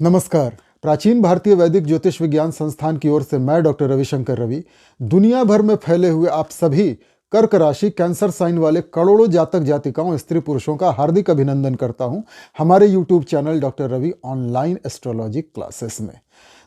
नमस्कार। प्राचीन भारतीय वैदिक ज्योतिष विज्ञान संस्थान की ओर से मैं डॉक्टर रविशंकर रवि दुनिया भर में फैले हुए आप सभी कर्क राशि कैंसर साइन वाले करोड़ों जातक जातिकाओं स्त्री पुरुषों का हार्दिक अभिनंदन करता हूं हमारे YouTube channel doctor Ravi online astrology classes में।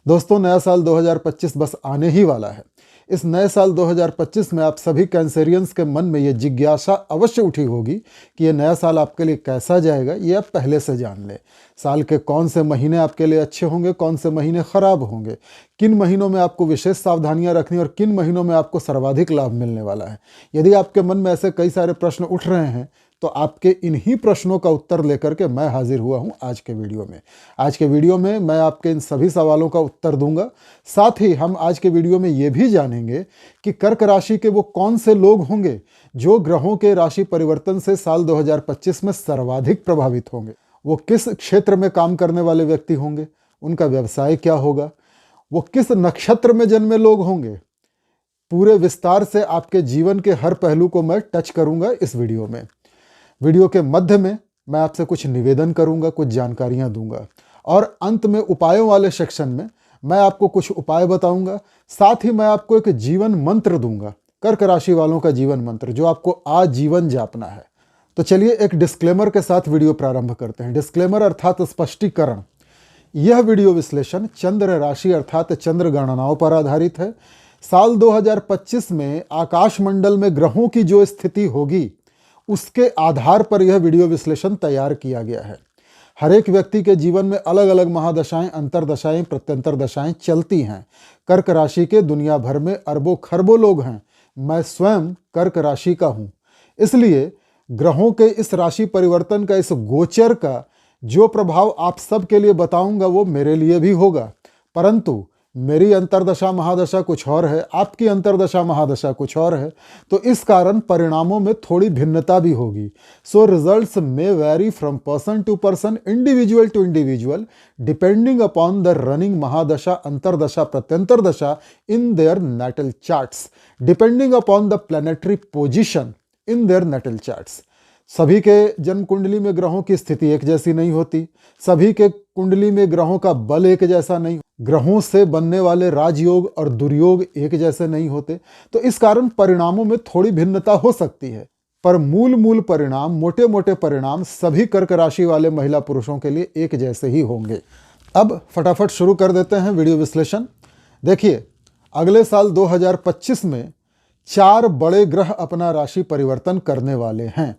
दोस्तों, नया साल 2025 बस आने ही वाला है। इस नए साल 2025 में आप सभी कैंसेरियंस के मन में ये जिज्ञासा अवश्य उठी होगी कि ये नया साल आपके लिए कैसा जाएगा, ये आप पहले से जान लें। साल के कौन से महीने आपके लिए अच्छे होंगे, कौन से महीने खराब होंगे, किन महीनों में आपको विशेष सावधानियां रखनी और किन महीनों में आपको सर्वाधिक लाभ मिलने वाला है। यदि आपके मन में ऐसे कई सारे प्रश्न उठ रहे हैं तो आपके इन्हीं प्रश्नों का उत्तर लेकर के मैं हाजिर हुआ हूं आज के वीडियो में। आज के वीडियो में मैं आपके इन सभी सवालों का उत्तर दूंगा। साथ ही हम आज के वीडियो में ये भी जानेंगे कि कर्क राशि के वो कौन से लोग होंगे जो ग्रहों के राशि परिवर्तन से साल 2025 में सर्वाधिक प्रभावित होंगे। वो किस क्षेत्र में काम करने वाले व्यक्ति होंगे, उनका व्यवसाय क्या होगा, वो किस नक्षत्र में जन्मे लोग होंगे। पूरे विस्तार से आपके जीवन के हर पहलू को मैं टच करूंगा इस वीडियो में। वीडियो के मध्य में मैं आपसे कुछ निवेदन करूंगा, कुछ जानकारियां दूंगा और अंत में उपायों वाले सेक्शन में मैं आपको कुछ उपाय बताऊंगा। साथ ही मैं आपको एक जीवन मंत्र दूंगा, कर्क राशि वालों का जीवन मंत्र, जो आपको आजीवन जापना है। तो चलिए एक डिस्क्लेमर के साथ वीडियो प्रारंभ करते हैं। डिस्क्लेमर अर्थात स्पष्टीकरण। यह वीडियो विश्लेषण चंद्र राशि अर्थात चंद्र गणनाओं पर आधारित है। साल 2025 में आकाशमंडल में ग्रहों की जो स्थिति होगी उसके आधार पर यह वीडियो विश्लेषण तैयार किया गया है। हर एक व्यक्ति के जीवन में अलग अलग महादशाएं, अंतरदशाएं, प्रत्यंतर दशाएं चलती हैं। कर्क राशि के दुनिया भर में अरबों खरबों लोग हैं। मैं स्वयं कर्क राशि का हूं, इसलिए ग्रहों के इस राशि परिवर्तन का, इस गोचर का जो प्रभाव आप सबके लिए बताऊंगा वो मेरे लिए भी होगा। परंतु मेरी अंतरदशा महादशा कुछ और है, आपकी अंतरदशा महादशा कुछ और है, तो इस कारण परिणामों में थोड़ी भिन्नता भी होगी। So results may vary from person to person, individual to individual, depending upon the running mahadasha, antardasha, pratyantar dasha in their natal charts, depending upon the planetary position in their natal charts. सभी के जन्म कुंडली में ग्रहों की स्थिति एक जैसी नहीं होती, सभी के कुंडली में ग्रहों का बल एक जैसा नहीं, ग्रहों से बनने वाले राजयोग और दुर्योग एक जैसे नहीं होते, तो इस कारण परिणामों में थोड़ी भिन्नता हो सकती है। पर मूल परिणाम, मोटे मोटे परिणाम सभी कर्क राशि वाले महिला पुरुषों के लिए एक जैसे ही होंगे। अब फटाफट शुरू कर देते हैं वीडियो विश्लेषण। देखिए, अगले साल 2025 में 4 बड़े ग्रह अपना राशि परिवर्तन करने वाले हैं।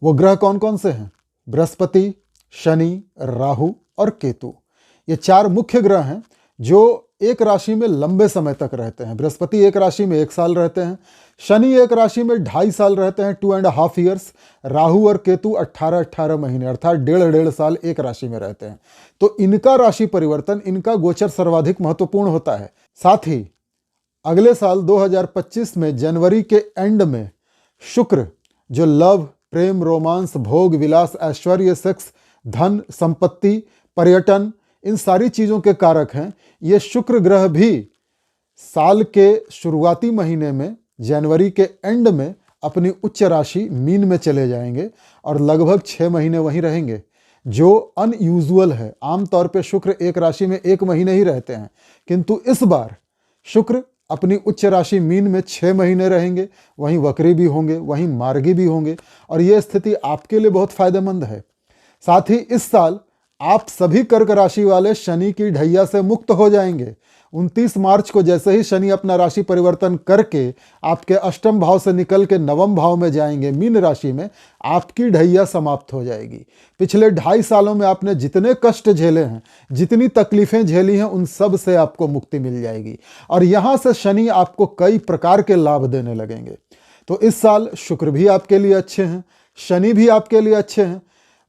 वो ग्रह कौन कौन से हैं? बृहस्पति, शनि, राहु और केतु। ये 4 मुख्य ग्रह हैं जो एक राशि में लंबे समय तक रहते हैं। बृहस्पति एक राशि में 1 साल रहते हैं, शनि एक राशि में 2.5 साल रहते हैं, 2.5 ईयर्स। राहु और केतु 18 महीने अर्थात 1.5 साल एक राशि में रहते हैं। तो इनका राशि परिवर्तन, इनका गोचर सर्वाधिक महत्वपूर्ण होता है। साथ ही अगले साल 2025 में जनवरी के एंड में शुक्र, जो लव, प्रेम, रोमांस, भोग, विलास, ऐश्वर्य, सेक्स, धन, संपत्ति, पर्यटन, इन सारी चीजों के कारक हैं, ये शुक्र ग्रह भी साल के शुरुआती महीने में, जनवरी के एंड में अपनी उच्च राशि मीन में चले जाएंगे और लगभग 6 महीने वहीं रहेंगे, जो अनयूजुअल है। आमतौर पे शुक्र एक राशि में 1 महीने ही रहते हैं, किंतु इस बार शुक्र अपनी उच्च राशि मीन में 6 महीने रहेंगे, वहीं वक्री भी होंगे, वहीं मार्गी भी होंगे, और यह स्थिति आपके लिए बहुत फायदेमंद है। साथ ही इस साल आप सभी कर्क राशि वाले शनि की ढैया से मुक्त हो जाएंगे। 29 मार्च को जैसे ही शनि अपना राशि परिवर्तन करके आपके अष्टम भाव से निकल के नवम भाव में जाएंगे, मीन राशि में, आपकी ढैया समाप्त हो जाएगी। पिछले 2.5 सालों में आपने जितने कष्ट झेले हैं, जितनी तकलीफें झेली हैं, उन सब से आपको मुक्ति मिल जाएगी और यहां से शनि आपको कई प्रकार के लाभ देने लगेंगे। तो इस साल शुक्र भी आपके लिए अच्छे हैं, शनि भी आपके लिए अच्छे हैं,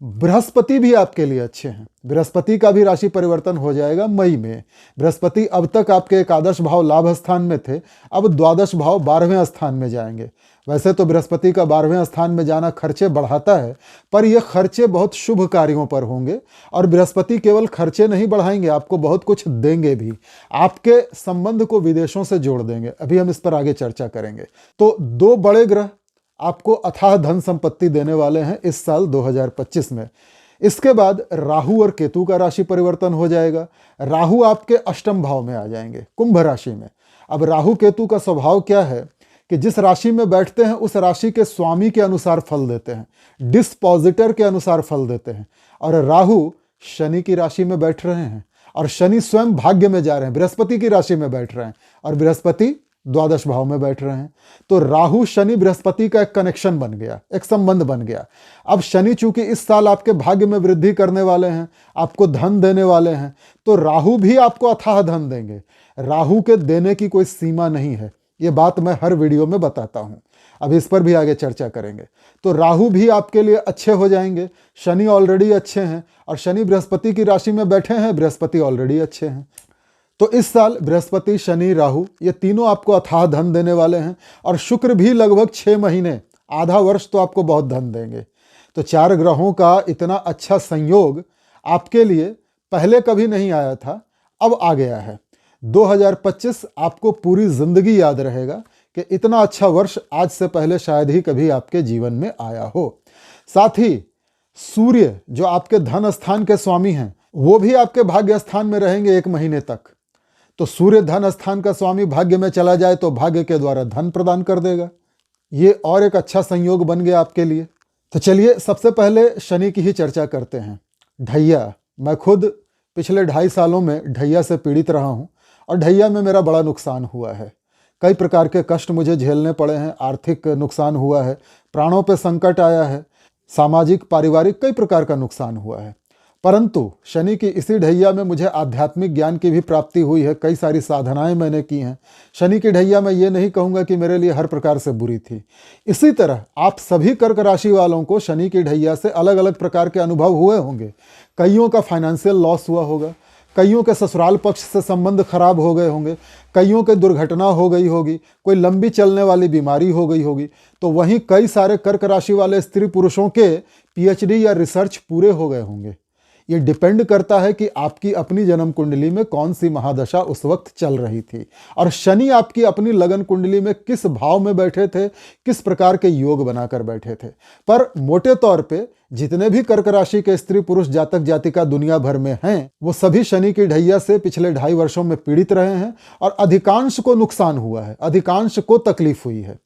बृहस्पति भी आपके लिए अच्छे हैं। बृहस्पति का भी राशि परिवर्तन हो जाएगा मई में। बृहस्पति अब तक आपके एकादश भाव लाभ स्थान में थे, अब द्वादश भाव 12वें स्थान में जाएंगे। वैसे तो बृहस्पति का 12वें स्थान में जाना खर्चे बढ़ाता है, पर यह खर्चे बहुत शुभ कार्यों पर होंगे और बृहस्पति केवल खर्चे नहीं बढ़ाएंगे, आपको बहुत कुछ देंगे भी, आपके संबंध को विदेशों से जोड़ देंगे। अभी हम इस पर आगे चर्चा करेंगे। तो 2 बड़े ग्रह आपको अथाह धन संपत्ति देने वाले हैं इस साल 2025 में। इसके बाद राहु और केतु का राशि परिवर्तन हो जाएगा। राहु आपके अष्टम भाव में आ जाएंगे, कुंभ राशि में। अब राहु केतु का स्वभाव क्या है कि जिस राशि में बैठते हैं उस राशि के स्वामी के अनुसार फल देते हैं, डिस्पोजिटर के अनुसार फल देते हैं। और राहु शनि की राशि में बैठ रहे हैं और शनि स्वयं भाग्य में जा रहे हैं, बृहस्पति की राशि में बैठ रहे हैं और बृहस्पति द्वादश भाव में बैठ रहे हैं। तो राहु शनि बृहस्पति का एक कनेक्शन बन गया, एक संबंध बन गया। अब शनि चूंकि इस साल आपके भाग्य में वृद्धि करने वाले हैं, आपको धन देने वाले हैं, तो राहु भी आपको अथाह धन देंगे। राहु के देने की कोई सीमा नहीं है, ये बात मैं हर वीडियो में बताता हूं। अब इस पर भी आगे चर्चा करेंगे। तो राहु भी आपके लिए अच्छे हो जाएंगे, शनि ऑलरेडी अच्छे हैं और शनि बृहस्पति की राशि में बैठे हैं, बृहस्पति ऑलरेडी अच्छे हैं। तो इस साल बृहस्पति, शनि, राहु ये तीनों आपको अथाह धन देने वाले हैं और शुक्र भी लगभग 6 महीने, आधा वर्ष तो आपको बहुत धन देंगे। तो 4 ग्रहों का इतना अच्छा संयोग आपके लिए पहले कभी नहीं आया था, अब आ गया है। 2025 आपको पूरी जिंदगी याद रहेगा कि इतना अच्छा वर्ष आज से पहले शायद ही कभी आपके जीवन में आया हो। साथ ही सूर्य जो आपके धन स्थान के स्वामी हैं, वो भी आपके भाग्य स्थान में रहेंगे 1 महीने तक। तो सूर्य धन स्थान का स्वामी भाग्य में चला जाए तो भाग्य के द्वारा धन प्रदान कर देगा। ये और एक अच्छा संयोग बन गया आपके लिए। तो चलिए सबसे पहले शनि की ही चर्चा करते हैं। ढैया, मैं खुद पिछले 2.5 सालों में ढैया से पीड़ित रहा हूं और ढैया में मेरा बड़ा नुकसान हुआ है। कई प्रकार के कष्ट मुझे झेलने पड़े हैं, आर्थिक नुकसान हुआ है, प्राणों पे संकट आया है, सामाजिक पारिवारिक कई प्रकार का नुकसान हुआ है। परंतु शनि की इसी ढैया में मुझे आध्यात्मिक ज्ञान की भी प्राप्ति हुई है, कई सारी साधनाएं मैंने की हैं। शनि की ढैया मैं ये नहीं कहूँगा कि मेरे लिए हर प्रकार से बुरी थी। इसी तरह आप सभी कर्क राशि वालों को शनि की ढैया से अलग अलग प्रकार के अनुभव हुए होंगे। कईयों का फाइनेंशियल लॉस हुआ होगा, कईयों के ससुराल पक्ष से संबंध खराब हो गए होंगे, कईयों के दुर्घटना हो गई होगी, कोई लंबी चलने वाली बीमारी हो गई होगी। तो वहीं कई सारे कर्क राशि वाले स्त्री पुरुषों के पीएचडी या रिसर्च पूरे हो गए होंगे। ये डिपेंड करता है कि आपकी अपनी जन्म कुंडली में कौन सी महादशा उस वक्त चल रही थी और शनि आपकी अपनी लगन कुंडली में किस भाव में बैठे थे, किस प्रकार के योग बनाकर बैठे थे। पर मोटे तौर पे जितने भी कर्क राशि के स्त्री पुरुष जातक जातिका दुनिया भर में हैं, वो सभी शनि की ढैया से पिछले 2.5 वर्षों में पीड़ित रहे हैं और अधिकांश को नुकसान हुआ है, अधिकांश को तकलीफ हुई है।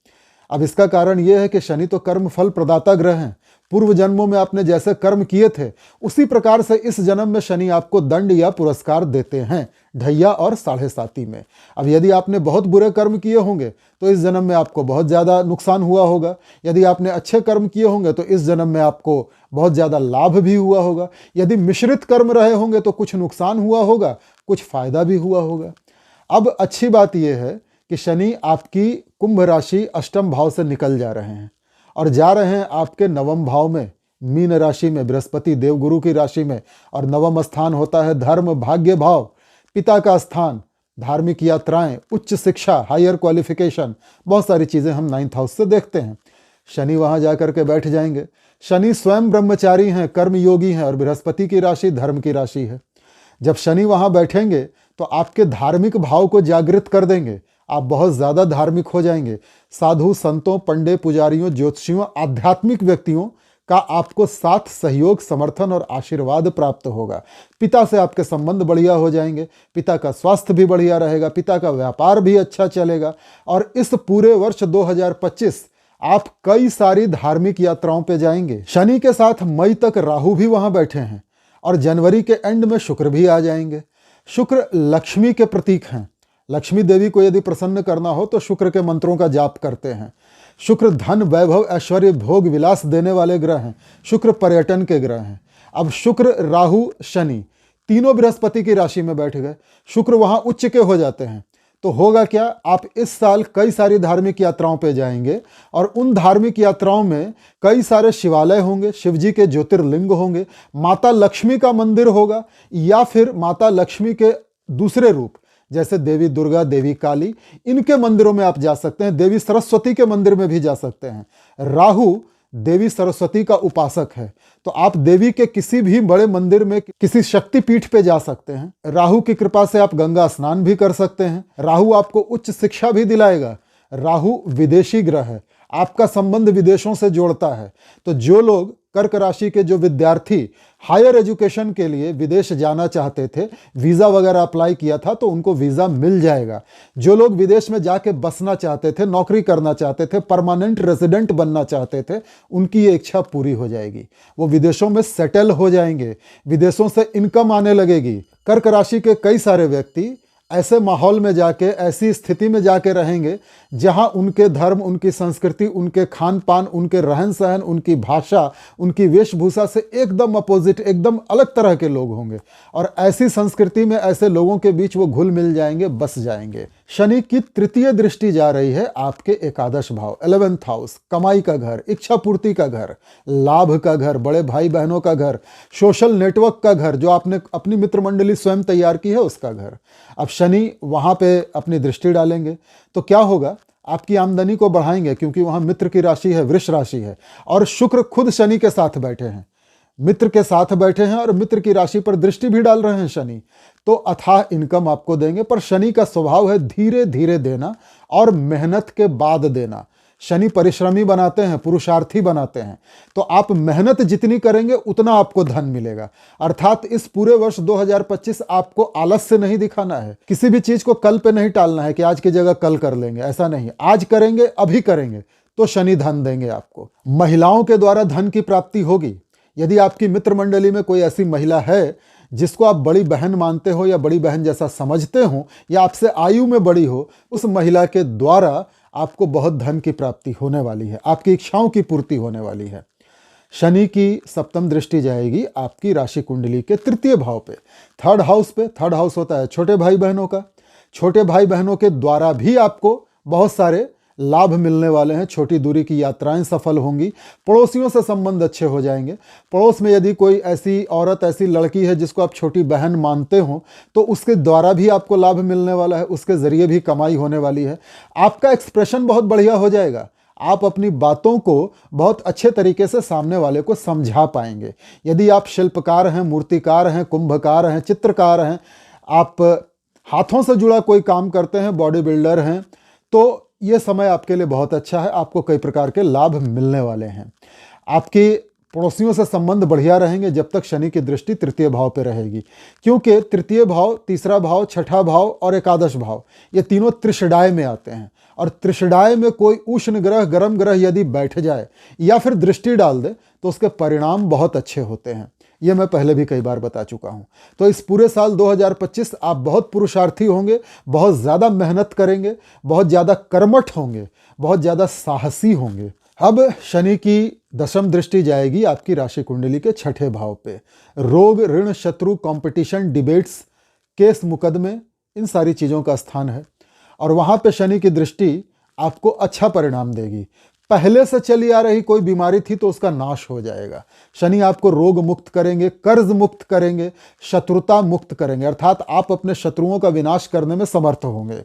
अब इसका कारण यह है कि शनि तो कर्म फल प्रदाता ग्रह हैं। पूर्व जन्मों में आपने जैसे कर्म किए थे उसी प्रकार से इस जन्म में शनि आपको दंड या पुरस्कार देते हैं, ढैया और 7.5 में। अब यदि आपने बहुत बुरे कर्म किए होंगे तो इस जन्म में आपको बहुत ज़्यादा नुकसान हुआ होगा। यदि आपने अच्छे कर्म किए होंगे तो इस जन्म में आपको बहुत ज़्यादा लाभ भी हुआ होगा। यदि मिश्रित कर्म रहे होंगे तो कुछ नुकसान हुआ होगा, कुछ फायदा भी हुआ होगा। अब अच्छी बात यह है कि शनि आपकी कुंभ राशि अष्टम भाव से निकल जा रहे हैं और जा रहे हैं आपके नवम भाव में, मीन राशि में, बृहस्पति देवगुरु की राशि में। और नवम स्थान होता है धर्म भाग्य भाव, पिता का स्थान, धार्मिक यात्राएं, उच्च शिक्षा, हायर क्वालिफिकेशन, बहुत सारी चीजें हम 9th हाउस से देखते हैं। शनि वहां जाकर के बैठ जाएंगे। शनि स्वयं ब्रह्मचारी हैं, कर्मयोगी हैं और बृहस्पति की राशि धर्म की राशि है। जब शनि वहां बैठेंगे तो आपके धार्मिक भाव को जागृत कर देंगे, आप बहुत ज़्यादा धार्मिक हो जाएंगे। साधु संतों, पंडे, पुजारियों, ज्योतिषियों, आध्यात्मिक व्यक्तियों का आपको साथ, सहयोग, समर्थन और आशीर्वाद प्राप्त होगा। पिता से आपके संबंध बढ़िया हो जाएंगे, पिता का स्वास्थ्य भी बढ़िया रहेगा, पिता का व्यापार भी अच्छा चलेगा। और इस पूरे वर्ष 2025 आप कई सारी धार्मिक यात्राओं पे जाएंगे। शनि के साथ मई तक राहु भी वहां बैठे हैं और जनवरी के एंड में शुक्र भी आ जाएंगे। शुक्र लक्ष्मी के प्रतीक हैं। लक्ष्मी देवी को यदि प्रसन्न करना हो तो शुक्र के मंत्रों का जाप करते हैं। शुक्र धन, वैभव, ऐश्वर्य, भोग, विलास देने वाले ग्रह हैं। शुक्र पर्यटन के ग्रह हैं। अब शुक्र, राहु, शनि तीनों बृहस्पति की राशि में बैठ गए। शुक्र वहां उच्च के हो जाते हैं। तो होगा क्या, आप इस साल कई सारी धार्मिक यात्राओं पे जाएंगे और उन धार्मिक यात्राओं में कई सारे शिवालय होंगे, शिवजी के ज्योतिर्लिंग होंगे, माता लक्ष्मी का मंदिर होगा या फिर माता लक्ष्मी के दूसरे रूप जैसे देवी दुर्गा, देवी काली, इनके मंदिरों में आप जा सकते हैं। देवी सरस्वती के मंदिर में भी जा सकते हैं। राहु देवी सरस्वती का उपासक है, तो आप देवी के किसी भी बड़े मंदिर में, किसी शक्ति पीठ पे जा सकते हैं। राहु की कृपा से आप गंगा स्नान भी कर सकते हैं। राहु आपको उच्च शिक्षा भी दिलाएगा। राहु विदेशी ग्रह है, आपका संबंध विदेशों से जोड़ता है। तो जो लोग कर्क राशि के जो विद्यार्थी हायर एजुकेशन के लिए विदेश जाना चाहते थे, वीज़ा वगैरह अप्लाई किया था, तो उनको वीज़ा मिल जाएगा। जो लोग विदेश में जाके बसना चाहते थे, नौकरी करना चाहते थे, परमानेंट रेजिडेंट बनना चाहते थे, उनकी ये इच्छा पूरी हो जाएगी। वो विदेशों में सेटल हो जाएंगे, विदेशों से इनकम आने लगेगी। कर्क राशि के कई सारे व्यक्ति ऐसे माहौल में जाके, ऐसी स्थिति में जाके रहेंगे जहां उनके धर्म, उनकी संस्कृति, उनके खान पान, उनके रहन सहन, उनकी भाषा, उनकी वेशभूषा से एकदम अपोजिट, एकदम अलग तरह के लोग होंगे। और ऐसी संस्कृति में ऐसे लोगों के बीच वो घुल मिल जाएंगे, बस जाएंगे। शनि की तृतीय दृष्टि जा रही है आपके एकादश भाव, 11th हाउस, कमाई का घर, इच्छा पूर्ति का घर, लाभ का घर, बड़े भाई बहनों का घर, सोशल नेटवर्क का घर, जो आपने अपनी मित्र मंडली स्वयं तैयार की है उसका घर। अब शनि वहां पे अपनी दृष्टि डालेंगे तो क्या होगा, आपकी आमदनी को बढ़ाएंगे, क्योंकि वहां मित्र की राशि है, वृष राशि है, और शुक्र खुद शनि के साथ बैठे हैं, मित्र के साथ बैठे हैं और मित्र की राशि पर दृष्टि भी डाल रहे हैं शनि। तो अथाह इनकम आपको देंगे। पर शनि का स्वभाव है धीरे धीरे देना और मेहनत के बाद देना। शनि परिश्रमी बनाते हैं, पुरुषार्थी बनाते हैं। तो आप मेहनत जितनी करेंगे उतना आपको धन मिलेगा। अर्थात इस पूरे वर्ष 2025 आपको आलस्य नहीं दिखाना है, किसी भी चीज को कल पे नहीं टालना है कि आज की जगह कल कर लेंगे, ऐसा नहीं। आज करेंगे, अभी करेंगे तो शनि धन देंगे आपको। महिलाओं के द्वारा धन की प्राप्ति होगी। यदि आपकी मित्र मंडली में कोई ऐसी महिला है जिसको आप बड़ी बहन मानते हो या बड़ी बहन जैसा समझते हो या आपसे आयु में बड़ी हो, उस महिला के द्वारा आपको बहुत धन की प्राप्ति होने वाली है, आपकी इच्छाओं की पूर्ति होने वाली है। शनि की सप्तम दृष्टि जाएगी आपकी राशि कुंडली के तृतीय भाव पे, 3rd हाउस पे। 3rd हाउस होता है छोटे भाई बहनों का। छोटे भाई बहनों के द्वारा भी आपको बहुत सारे लाभ मिलने वाले हैं। छोटी दूरी की यात्राएं सफल होंगी। पड़ोसियों से संबंध अच्छे हो जाएंगे। पड़ोस में यदि कोई ऐसी औरत, ऐसी लड़की है जिसको आप छोटी बहन मानते हो, तो उसके द्वारा भी आपको लाभ मिलने वाला है, उसके जरिए भी कमाई होने वाली है। आपका एक्सप्रेशन बहुत बढ़िया हो जाएगा। आप अपनी बातों को बहुत अच्छे तरीके से सामने वाले को समझा पाएंगे। यदि आप शिल्पकार हैं, मूर्तिकार हैं, कुंभकार हैं, चित्रकार हैं, आप हाथों से जुड़ा कोई काम करते हैं, बॉडी बिल्डर हैं, तो ये समय आपके लिए बहुत अच्छा है। आपको कई प्रकार के लाभ मिलने वाले हैं। आपके पड़ोसियों से संबंध बढ़िया रहेंगे जब तक शनि की दृष्टि तृतीय भाव पे रहेगी, क्योंकि तृतीय भाव, तीसरा भाव, छठा भाव और एकादश भाव ये तीनों त्रिषडाय में आते हैं। और त्रिषडाय में कोई उष्ण ग्रह, गर्म ग्रह यदि बैठ जाए या फिर दृष्टि डाल दे तो उसके परिणाम बहुत अच्छे होते हैं। ये मैं पहले भी कई बार बता चुका हूं। तो इस पूरे साल 2025 आप बहुत पुरुषार्थी होंगे, बहुत ज़्यादा मेहनत करेंगे, बहुत ज़्यादा कर्मठ होंगे, बहुत ज़्यादा साहसी होंगे। अब शनि की दशम दृष्टि जाएगी आपकी राशि कुंडली के छठे भाव पे। रोग, ऋण, शत्रु, कंपटीशन, डिबेट्स, केस, मुकदमे, इन सारी चीज़ों का स्थान है। और वहाँ पे शनि की दृष्टि आपको अच्छा परिणाम देगी। पहले से चली आ रही कोई बीमारी थी तो उसका नाश हो जाएगा। शनि आपको रोग मुक्त करेंगे, कर्ज मुक्त करेंगे, शत्रुता मुक्त करेंगे, अर्थात आप अपने शत्रुओं का विनाश करने में समर्थ होंगे।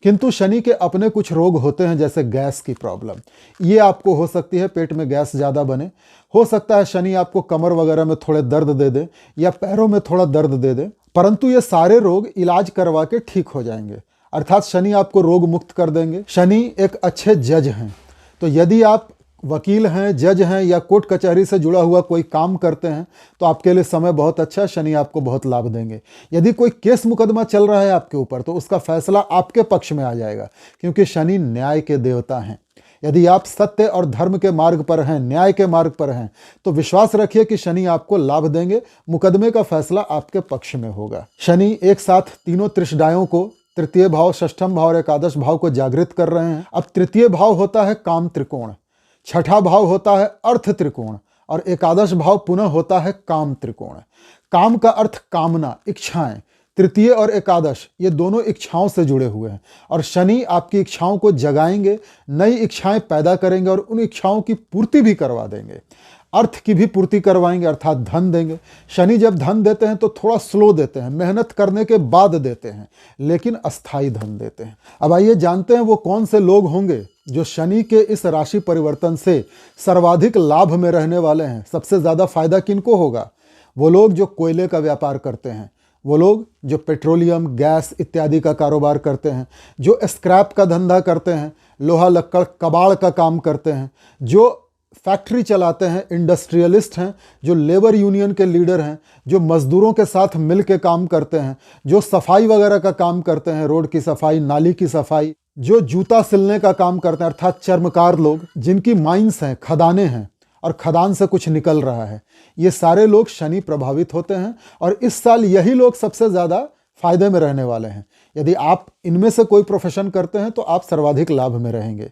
किंतु शनि के अपने कुछ रोग होते हैं, जैसे गैस की प्रॉब्लम, ये आपको हो सकती है, पेट में गैस ज़्यादा बने। हो सकता है शनि आपको कमर वगैरह में थोड़े दर्द दे दे या पैरों में थोड़ा दर्द दे दे, परंतु ये सारे रोग इलाज करवा के ठीक हो जाएंगे। अर्थात शनि आपको रोग मुक्त कर देंगे। शनि एक अच्छे जज हैं। तो यदि आप वकील हैं, जज हैं या कोर्ट कचहरी से जुड़ा हुआ कोई काम करते हैं तो आपके लिए समय बहुत अच्छा है। शनि आपको बहुत लाभ देंगे। यदि कोई केस मुकदमा चल रहा है आपके ऊपर तो उसका फैसला आपके पक्ष में आ जाएगा, क्योंकि शनि न्याय के देवता हैं। यदि आप सत्य और धर्म के मार्ग पर हैं, न्याय के मार्ग पर हैं, तो विश्वास रखिए कि शनि आपको लाभ देंगे। मुकदमे का फैसला आपके पक्ष में होगा। शनि एक साथ तीनों त्रिषडायों को, तृतीय भाव, षष्ठम भाव और एकादश भाव को जागृत कर रहे हैं। अब तृतीय भाव होता है काम त्रिकोण, छठा भाव होता है अर्थ त्रिकोण और एकादश भाव पुनः होता है काम त्रिकोण। काम का अर्थ कामना, इच्छाएं। तृतीय और एकादश ये दोनों इच्छाओं से जुड़े हुए हैं और शनि आपकी इच्छाओं को जगाएंगे, नई इच्छाएं पैदा करेंगे और उन इच्छाओं की पूर्ति भी करवा देंगे। अर्थ की भी पूर्ति करवाएंगे, अर्थात धन देंगे। शनि जब धन देते हैं तो थोड़ा स्लो देते हैं, मेहनत करने के बाद देते हैं, लेकिन अस्थायी धन देते हैं। अब आइए जानते हैं वो कौन से लोग होंगे जो शनि के इस राशि परिवर्तन से सर्वाधिक लाभ में रहने वाले हैं। सबसे ज़्यादा फायदा किनको होगा? वो लोग जो कोयले का व्यापार करते हैं, वो लोग जो पेट्रोलियम, गैस इत्यादि का कारोबार करते हैं, जो स्क्रैप का धंधा करते हैं, लोहा लक्कड़ कबाड़ का काम करते हैं, जो फैक्ट्री चलाते हैं, इंडस्ट्रियलिस्ट हैं, जो लेबर यूनियन के लीडर हैं, जो मजदूरों के साथ मिल के काम करते हैं, जो सफाई वगैरह का काम करते हैं, रोड की सफाई, नाली की सफाई, जो जूता सिलने का काम करते हैं, अर्थात चर्मकार लोग, जिनकी माइंस हैं, खदानें हैं और खदान से कुछ निकल रहा है, ये सारे लोग शनि प्रभावित होते हैं और इस साल यही लोग सबसे ज़्यादा फायदे में रहने वाले हैं। यदि आप इनमें से कोई प्रोफेशन करते हैं तो आप सर्वाधिक लाभ में रहेंगे।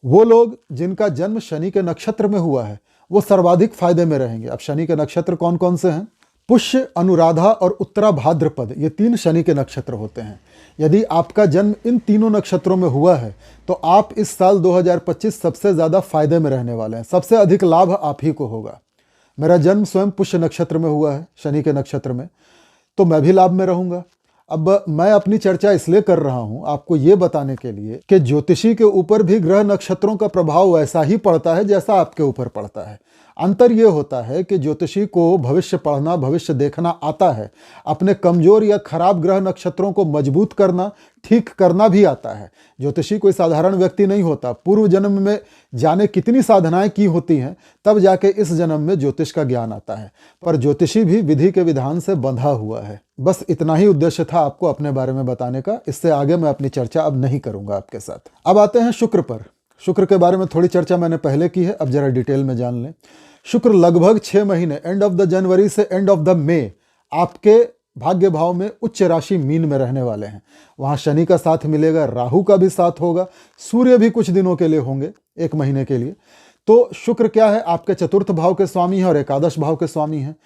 वो लोग जिनका जन्म शनि के नक्षत्र में हुआ है वो सर्वाधिक फायदे में रहेंगे। अब शनि के नक्षत्र कौन कौन से हैं? पुष्य, अनुराधा और उत्तरा भाद्रपद, ये 3 शनि के नक्षत्र होते हैं। यदि आपका जन्म इन तीनों नक्षत्रों में हुआ है तो आप इस साल 2025 सबसे ज़्यादा फायदे में रहने वाले हैं, सबसे अधिक लाभ आप ही को होगा। मेरा जन्म स्वयं पुष्य नक्षत्र में हुआ है, शनि के नक्षत्र में, तो मैं भी लाभ में रहूँगा। अब मैं अपनी चर्चा इसलिए कर रहा हूं आपको ये बताने के लिए कि ज्योतिषी के ऊपर भी ग्रह नक्षत्रों का प्रभाव वैसा ही पड़ता है जैसा आपके ऊपर पड़ता है। अंतर ये होता है कि ज्योतिषी को भविष्य पढ़ना, भविष्य देखना आता है, अपने कमजोर या खराब ग्रह नक्षत्रों को मजबूत करना, ठीक करना भी आता है। ज्योतिषी कोई साधारण व्यक्ति नहीं होता। पूर्व जन्म में जाने कितनी साधनाएं की होती हैं, तब जाके इस जन्म में ज्योतिष का ज्ञान आता है। पर ज्योतिषी भी विधि के विधान से बंधा हुआ है। बस इतना ही उद्देश्य था आपको अपने बारे में बताने का। इससे आगे मैं अपनी चर्चा अब नहीं करूंगा आपके साथ। अब आते हैं शुक्र पर। शुक्र के बारे में थोड़ी चर्चा मैंने पहले की है, अब जरा डिटेल में जान लें। शुक्र लगभग 6 महीने, एंड ऑफ द जनवरी से एंड ऑफ द मई, आपके भाग्य भाव में उच्च राशि मीन में रहने वाले हैं। वहां शनि का साथ मिलेगा, राहु का भी साथ होगा, सूर्य भी कुछ दिनों के लिए होंगे, 1 महीने के लिए। तो शुक्र क्या है? आपके चतुर्थ भाव के स्वामी हैं और एकादश भाव के स्वामी हैं।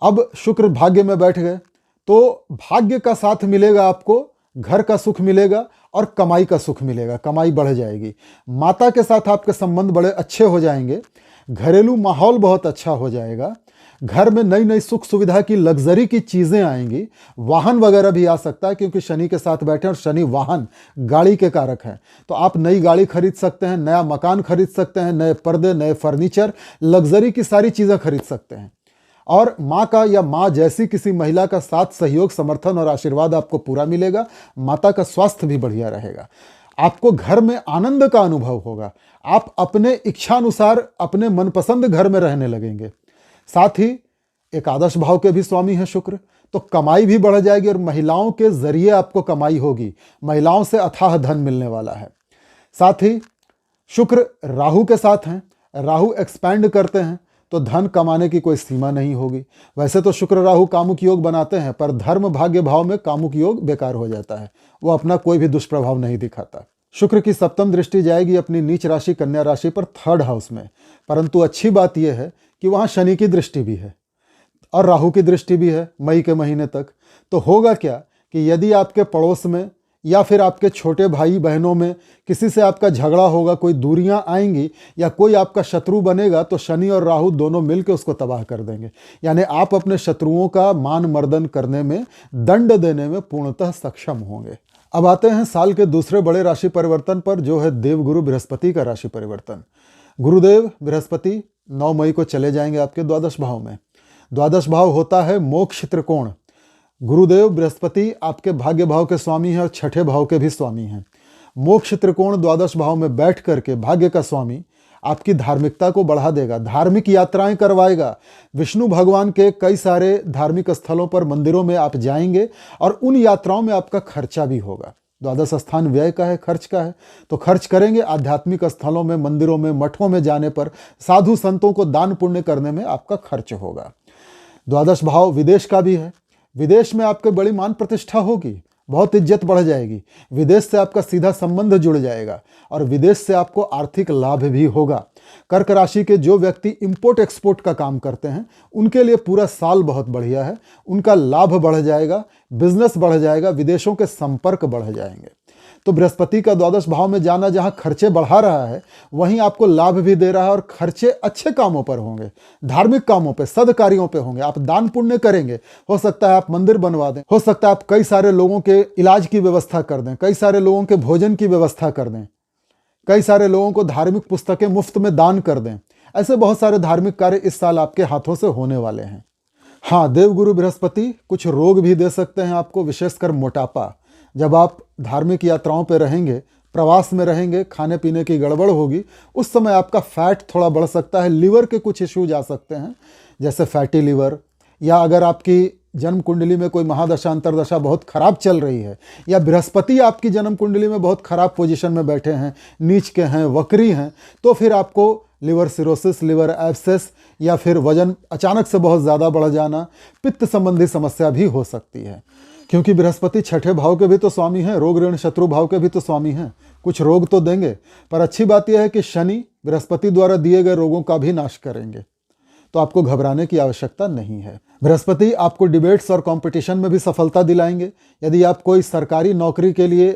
अब शुक्र भाग्य में बैठ गए तो भाग्य का साथ मिलेगा आपको, घर का सुख मिलेगा और कमाई का सुख मिलेगा, कमाई बढ़ जाएगी। माता के साथ आपके संबंध बड़े अच्छे हो जाएंगे, घरेलू माहौल बहुत अच्छा हो जाएगा, घर में नई नई सुख सुविधा की, लग्जरी की चीज़ें आएंगी, वाहन वगैरह भी आ सकता है क्योंकि शनि के साथ बैठे और शनि वाहन, गाड़ी के कारक हैं। तो आप नई गाड़ी खरीद सकते हैं, नया मकान खरीद सकते हैं, नए पर्दे, नए फर्नीचर, लग्जरी की सारी चीज़ें खरीद सकते हैं। और माँ का या माँ जैसी किसी महिला का साथ, सहयोग, समर्थन और आशीर्वाद आपको पूरा मिलेगा। माता का स्वास्थ्य भी बढ़िया रहेगा। आपको घर में आनंद का अनुभव होगा। आप अपने इच्छानुसार अपने मनपसंद घर में रहने लगेंगे। साथ ही एकादश भाव के भी स्वामी हैं शुक्र, तो कमाई भी बढ़ जाएगी और महिलाओं के जरिए आपको कमाई होगी। महिलाओं से अथाह धन मिलने वाला है। साथ ही शुक्र राहु के साथ हैं, राहु एक्सपैंड करते हैं तो धन कमाने की कोई सीमा नहीं होगी। वैसे तो शुक्र राहु कामुक योग बनाते हैं, पर धर्म भाग्य भाव में कामुक योग बेकार हो जाता है, वो अपना कोई भी दुष्प्रभाव नहीं दिखाता। शुक्र की सप्तम दृष्टि जाएगी अपनी नीच राशि कन्या राशि पर 3rd हाउस में, परंतु अच्छी बात यह है कि वहाँ शनि की दृष्टि भी है और राहु की दृष्टि भी है मई के महीने तक। तो होगा क्या कि यदि आपके पड़ोस में या फिर आपके छोटे भाई बहनों में किसी से आपका झगड़ा होगा, कोई दूरियां आएंगी या कोई आपका शत्रु बनेगा, तो शनि और राहु दोनों मिलकर उसको तबाह कर देंगे। यानी आप अपने शत्रुओं का मान मर्दन करने में, दंड देने में पूर्णतः सक्षम होंगे। अब आते हैं साल के दूसरे बड़े राशि परिवर्तन पर, जो है देवगुरु बृहस्पति का राशि परिवर्तन। गुरुदेव बृहस्पति 9 मई को चले जाएंगे आपके द्वादश भाव में। द्वादश भाव होता है मोक्ष त्रिकोण। गुरुदेव बृहस्पति आपके भाग्य भाव के स्वामी हैं और 6ठे भाव के भी स्वामी हैं। मोक्ष त्रिकोण द्वादश भाव में बैठ करके भाग्य का स्वामी आपकी धार्मिकता को बढ़ा देगा, धार्मिक यात्राएं करवाएगा। विष्णु भगवान के कई सारे धार्मिक स्थलों पर, मंदिरों में आप जाएंगे और उन यात्राओं में आपका खर्चा भी होगा। द्वादश स्थान व्यय का है, खर्च का है, तो खर्च करेंगे। आध्यात्मिक स्थलों में, मंदिरों में, मठों में जाने पर, साधु संतों को दान पुण्य करने में आपका खर्च होगा। द्वादश भाव विदेश का भी है। विदेश में आपके बड़ी मान प्रतिष्ठा होगी, बहुत इज्जत बढ़ जाएगी। विदेश से आपका सीधा संबंध जुड़ जाएगा और विदेश से आपको आर्थिक लाभ भी होगा। कर्क राशि के जो व्यक्ति इंपोर्ट एक्सपोर्ट का काम करते हैं उनके लिए पूरा साल बहुत बढ़िया है। उनका लाभ बढ़ जाएगा, बिजनेस बढ़ जाएगा, विदेशों के संपर्क बढ़ जाएंगे। तो बृहस्पति का द्वादश भाव में जाना जहां खर्चे बढ़ा रहा है, वहीं आपको लाभ भी दे रहा है और खर्चे अच्छे कामों पर होंगे, धार्मिक कामों पे, सद्कार्यों पे होंगे। आप दान पुण्य करेंगे, हो सकता है आप मंदिर बनवा दें, हो सकता है आप कई सारे लोगों के इलाज की व्यवस्था कर दें, कई सारे लोगों के भोजन की व्यवस्था कर दें, कई सारे लोगों को धार्मिक पुस्तकें मुफ्त में दान कर दें। ऐसे बहुत सारे धार्मिक कार्य इस साल आपके हाथों से होने वाले हैं। हाँ, देवगुरु बृहस्पति कुछ रोग भी दे सकते हैं आपको, विशेषकर मोटापा। जब आप धार्मिक यात्राओं पर रहेंगे प्रवास में रहेंगे, खाने पीने की गड़बड़ होगी, उस समय आपका फैट थोड़ा बढ़ सकता है, लिवर के कुछ इश्यूज आ सकते हैं जैसे फैटी लिवर, या अगर आपकी जन्म कुंडली में कोई महादशा अंतरदशा बहुत खराब चल रही है, या बृहस्पति आपकी जन्म कुंडली में बहुत खराब पोजीशन में बैठे हैं, नीच के हैं, वक्री हैं, तो फिर आपको लिवर सिरोसिस, लिवर एब्सेस, या फिर वजन अचानक से बहुत ज़्यादा बढ़ जाना, पित्त संबंधी समस्या भी हो सकती है। क्योंकि बृहस्पति छठे भाव के भी तो स्वामी हैं, रोग ऋण शत्रु भाव के भी तो स्वामी हैं, कुछ रोग तो देंगे, पर अच्छी बात यह है कि शनि बृहस्पति द्वारा दिए गए रोगों का भी नाश करेंगे, तो आपको घबराने की आवश्यकता नहीं है। बृहस्पति आपको डिबेट्स और कंपटीशन में भी सफलता दिलाएंगे। यदि आप कोई सरकारी नौकरी के लिए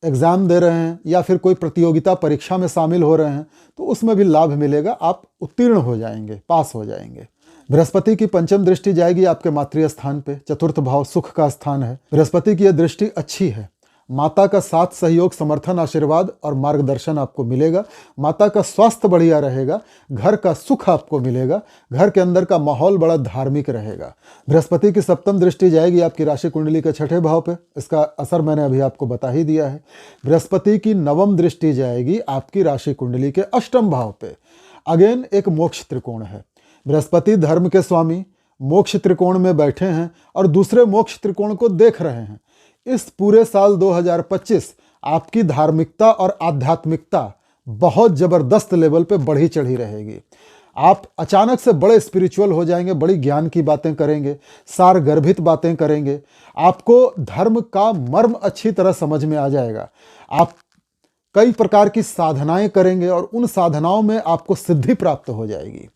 एग्ज़ाम दे रहे हैं या फिर कोई प्रतियोगिता परीक्षा में शामिल हो रहे हैं तो उसमें भी लाभ मिलेगा, आप उत्तीर्ण हो जाएंगे, पास हो जाएंगे। बृहस्पति की पंचम दृष्टि जाएगी आपके मातृ स्थान पे, चतुर्थ भाव सुख का स्थान है। बृहस्पति की यह दृष्टि अच्छी है, माता का साथ, सहयोग, समर्थन, आशीर्वाद और मार्गदर्शन आपको मिलेगा। माता का स्वास्थ्य बढ़िया रहेगा, घर का सुख आपको मिलेगा, घर के अंदर का माहौल बड़ा धार्मिक रहेगा। बृहस्पति की सप्तम दृष्टि जाएगी आपकी राशि कुंडली के छठे भाव पे, इसका असर मैंने अभी आपको बता ही दिया है। बृहस्पति की नवम दृष्टि जाएगी आपकी राशि कुंडली के अष्टम भाव पे, अगेन एक मोक्ष त्रिकोण है। बृहस्पति धर्म के स्वामी मोक्ष त्रिकोण में बैठे हैं और दूसरे मोक्ष त्रिकोण को देख रहे हैं। इस पूरे साल 2025 आपकी धार्मिकता और आध्यात्मिकता बहुत ज़बरदस्त लेवल पे बढ़ी चढ़ी रहेगी। आप अचानक से बड़े स्पिरिचुअल हो जाएंगे, बड़ी ज्ञान की बातें करेंगे, सारगर्भित बातें करेंगे, आपको धर्म का मर्म अच्छी तरह समझ में आ जाएगा। आप कई प्रकार की साधनाएं करेंगे और उन साधनाओं में आपको सिद्धि प्राप्त हो जाएगी।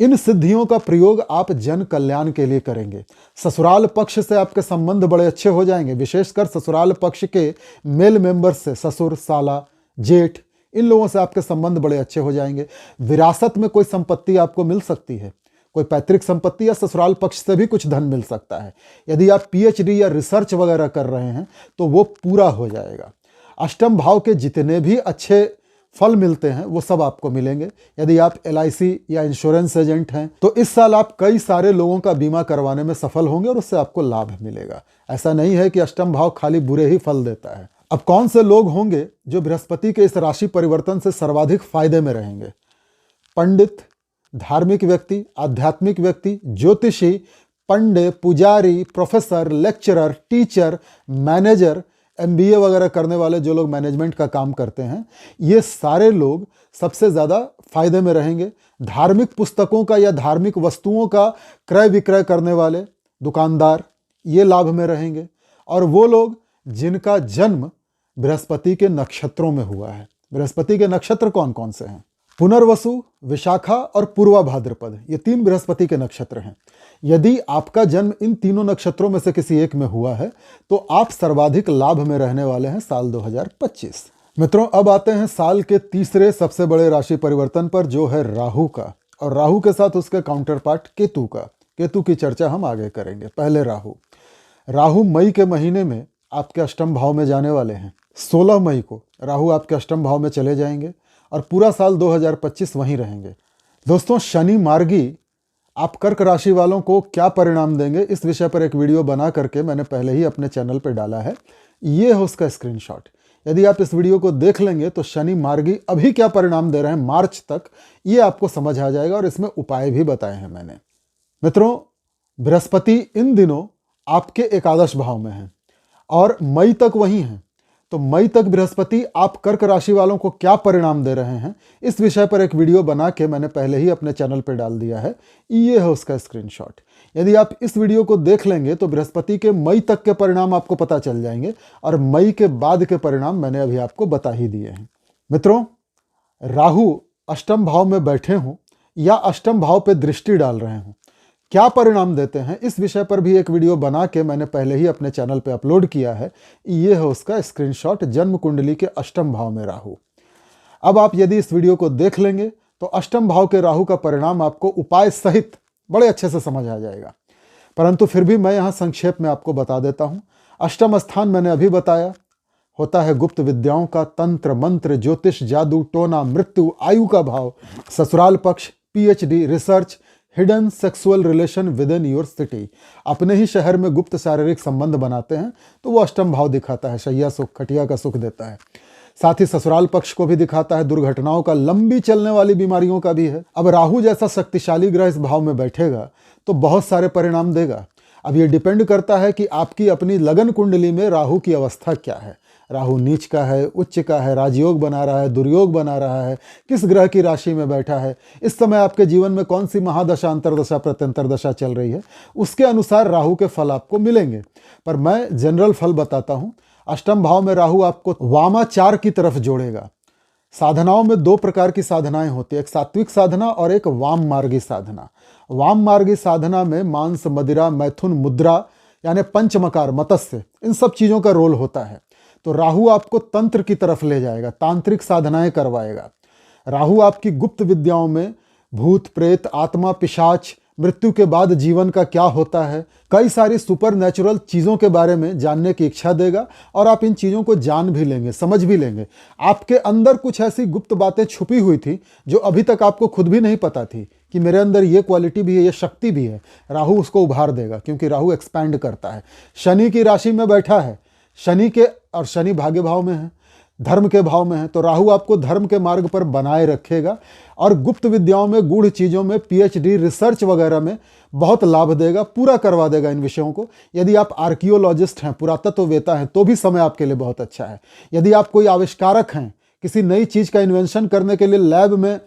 इन सिद्धियों का प्रयोग आप जन कल्याण के लिए करेंगे। ससुराल पक्ष से आपके संबंध बड़े अच्छे हो जाएंगे, विशेषकर ससुराल पक्ष के मेल मेंबर्स से, ससुर, साला, जेठ, इन लोगों से आपके संबंध बड़े अच्छे हो जाएंगे। विरासत में कोई संपत्ति आपको मिल सकती है, कोई पैतृक संपत्ति, या ससुराल पक्ष से भी कुछ धन मिल सकता है। यदि आप पीएचडी या रिसर्च वगैरह कर रहे हैं तो वो पूरा हो जाएगा। अष्टम भाव के जितने भी अच्छे फल मिलते हैं वो सब आपको मिलेंगे। यदि आप LIC या इंश्योरेंस एजेंट हैं तो इस साल आप कई सारे लोगों का बीमा करवाने में सफल होंगे और उससे आपको लाभ मिलेगा। ऐसा नहीं है कि अष्टम भाव खाली बुरे ही फल देता है। अब कौन से लोग होंगे जो बृहस्पति के इस राशि परिवर्तन से सर्वाधिक फायदे में रहेंगे? पंडित, धार्मिक व्यक्ति, आध्यात्मिक व्यक्ति, ज्योतिषी, पंडित, पुजारी, professor, lecturer, teacher, manager, MBA वगैरह करने वाले जो लोग मैनेजमेंट का काम करते हैं, ये सारे लोग सबसे ज़्यादा फायदे में रहेंगे। धार्मिक पुस्तकों का या धार्मिक वस्तुओं का क्रय विक्रय करने वाले दुकानदार ये लाभ में रहेंगे। और वो लोग जिनका जन्म बृहस्पति के नक्षत्रों में हुआ है। बृहस्पति के नक्षत्र कौन कौन से हैं? पुनर्वसु, विशाखा और पूर्वा भाद्रपद, ये 3 बृहस्पति के नक्षत्र हैं। यदि आपका जन्म इन तीनों नक्षत्रों में से किसी एक में हुआ है तो आप सर्वाधिक लाभ में रहने वाले हैं साल 2025। मित्रों, अब आते हैं साल के तीसरे सबसे बड़े राशि परिवर्तन पर, जो है राहु का, और राहु के साथ उसके काउंटर पार्ट केतु का। केतु की चर्चा हम आगे करेंगे। पहले राहु मई के महीने में आपके अष्टम भाव में जाने वाले हैं। 16 मई को राहु आपके अष्टम भाव में चले जाएंगे और पूरा साल 2025 वहीं रहेंगे। दोस्तों, शनि मार्गी आप कर्क राशि वालों को क्या परिणाम देंगे, इस विषय पर एक वीडियो बना करके मैंने पहले ही अपने चैनल पर डाला है। ये है उसका स्क्रीनशॉट। यदि आप इस वीडियो को देख लेंगे तो शनि मार्गी अभी क्या परिणाम दे रहे हैं मार्च तक, ये आपको समझ आ जाएगा और इसमें उपाय भी बताए हैं मैंने। मित्रों, बृहस्पति इन दिनों आपके एकादश भाव में हैं और मई तक वहीं हैं। तो मई तक बृहस्पति आप कर्क राशि वालों को क्या परिणाम दे रहे हैं, इस विषय पर एक वीडियो बना के मैंने पहले ही अपने चैनल पर डाल दिया है। ये है उसका स्क्रीनशॉट। यदि आप इस वीडियो को देख लेंगे तो बृहस्पति के मई तक के परिणाम आपको पता चल जाएंगे और मई के बाद के परिणाम मैंने अभी आपको बता ही दिए हैं। मित्रों, राहु अष्टम भाव में बैठे हों या अष्टम भाव पे दृष्टि डाल रहे हों, क्या परिणाम देते हैं, इस विषय पर भी एक वीडियो बना के मैंने पहले ही अपने चैनल पे अपलोड किया है। ये है उसका स्क्रीनशॉट, जन्म कुंडली के अष्टम भाव में राहु। अब आप यदि इस वीडियो को देख लेंगे तो अष्टम भाव के राहु का परिणाम आपको उपाय सहित बड़े अच्छे से समझ आ जाएगा। परंतु फिर भी मैं यहाँ संक्षेप में आपको बता देता हूँ। अष्टम स्थान मैंने अभी बताया होता है गुप्त विद्याओं का, तंत्र, मंत्र, ज्योतिष, जादू, टोना, मृत्यु, आयु का भाव, ससुराल पक्ष, PhD, research, hidden sexual relation with in your city. अपने ही शहर में गुप्त शारीरिक संबंध बनाते हैं तो वो अष्टम भाव दिखाता है, शैया सुख, खटिया का सुख देता है। साथ ही ससुराल पक्ष को भी दिखाता है, दुर्घटनाओं का, लंबी चलने वाली बीमारियों का भी है। अब राहु जैसा शक्तिशाली ग्रह इस भाव में बैठेगा तो बहुत सारे परिणाम देगा। अब ये डिपेंड करता है कि आपकी अपनी लगन कुंडली में राहु की अवस्था क्या है। राहु नीच का है, उच्च का है, राजयोग बना रहा है, दुर्योग बना रहा है, किस ग्रह की राशि में बैठा है, इस समय आपके जीवन में कौन सी महादशा, अंतरदशा, प्रत्यंतर दशा चल रही है, उसके अनुसार राहु के फल आपको मिलेंगे। पर मैं जनरल फल बताता हूं। अष्टम भाव में राहु आपको वामाचार की तरफ जोड़ेगा। साधनाओं में दो प्रकार की साधनाएं होती है, एक सात्विक साधना और एक वाम मार्गी साधना। वाम मार्गी साधना में मांस, मदिरा, मैथुन, मुद्रा यानी पंचमकार, मत्स्य, इन सब चीजों का रोल होता है। तो राहु आपको तंत्र की तरफ ले जाएगा, तांत्रिक साधनाएं करवाएगा। राहु आपकी गुप्त विद्याओं में भूत, प्रेत, आत्मा, पिशाच, मृत्यु के बाद जीवन का क्या होता है, कई सारी सुपर नेचुरल चीज़ों के बारे में जानने की इच्छा देगा और आप इन चीज़ों को जान भी लेंगे, समझ भी लेंगे। आपके अंदर कुछ ऐसी गुप्त बातें छुपी हुई थी जो अभी तक आपको खुद भी नहीं पता थी कि मेरे अंदर ये क्वालिटी भी है, ये शक्ति भी है। राहु उसको उभार देगा, क्योंकि राहु एक्सपैंड करता है। शनि की राशि में बैठा है, शनि के और शनि भाग्य भाव में है, धर्म के भाव में है, तो राहु आपको धर्म के मार्ग पर बनाए रखेगा और गुप्त विद्याओं में, गूढ़ चीज़ों में, पीएचडी, रिसर्च वगैरह में बहुत लाभ देगा, पूरा करवा देगा इन विषयों को। यदि आप आर्कियोलॉजिस्ट हैं, पुरातत्ववेता हैं, तो भी समय आपके लिए बहुत अच्छा है। यदि आप कोई आविष्कारक हैं, किसी नई चीज़ का इन्वेंशन करने के लिए लैब में,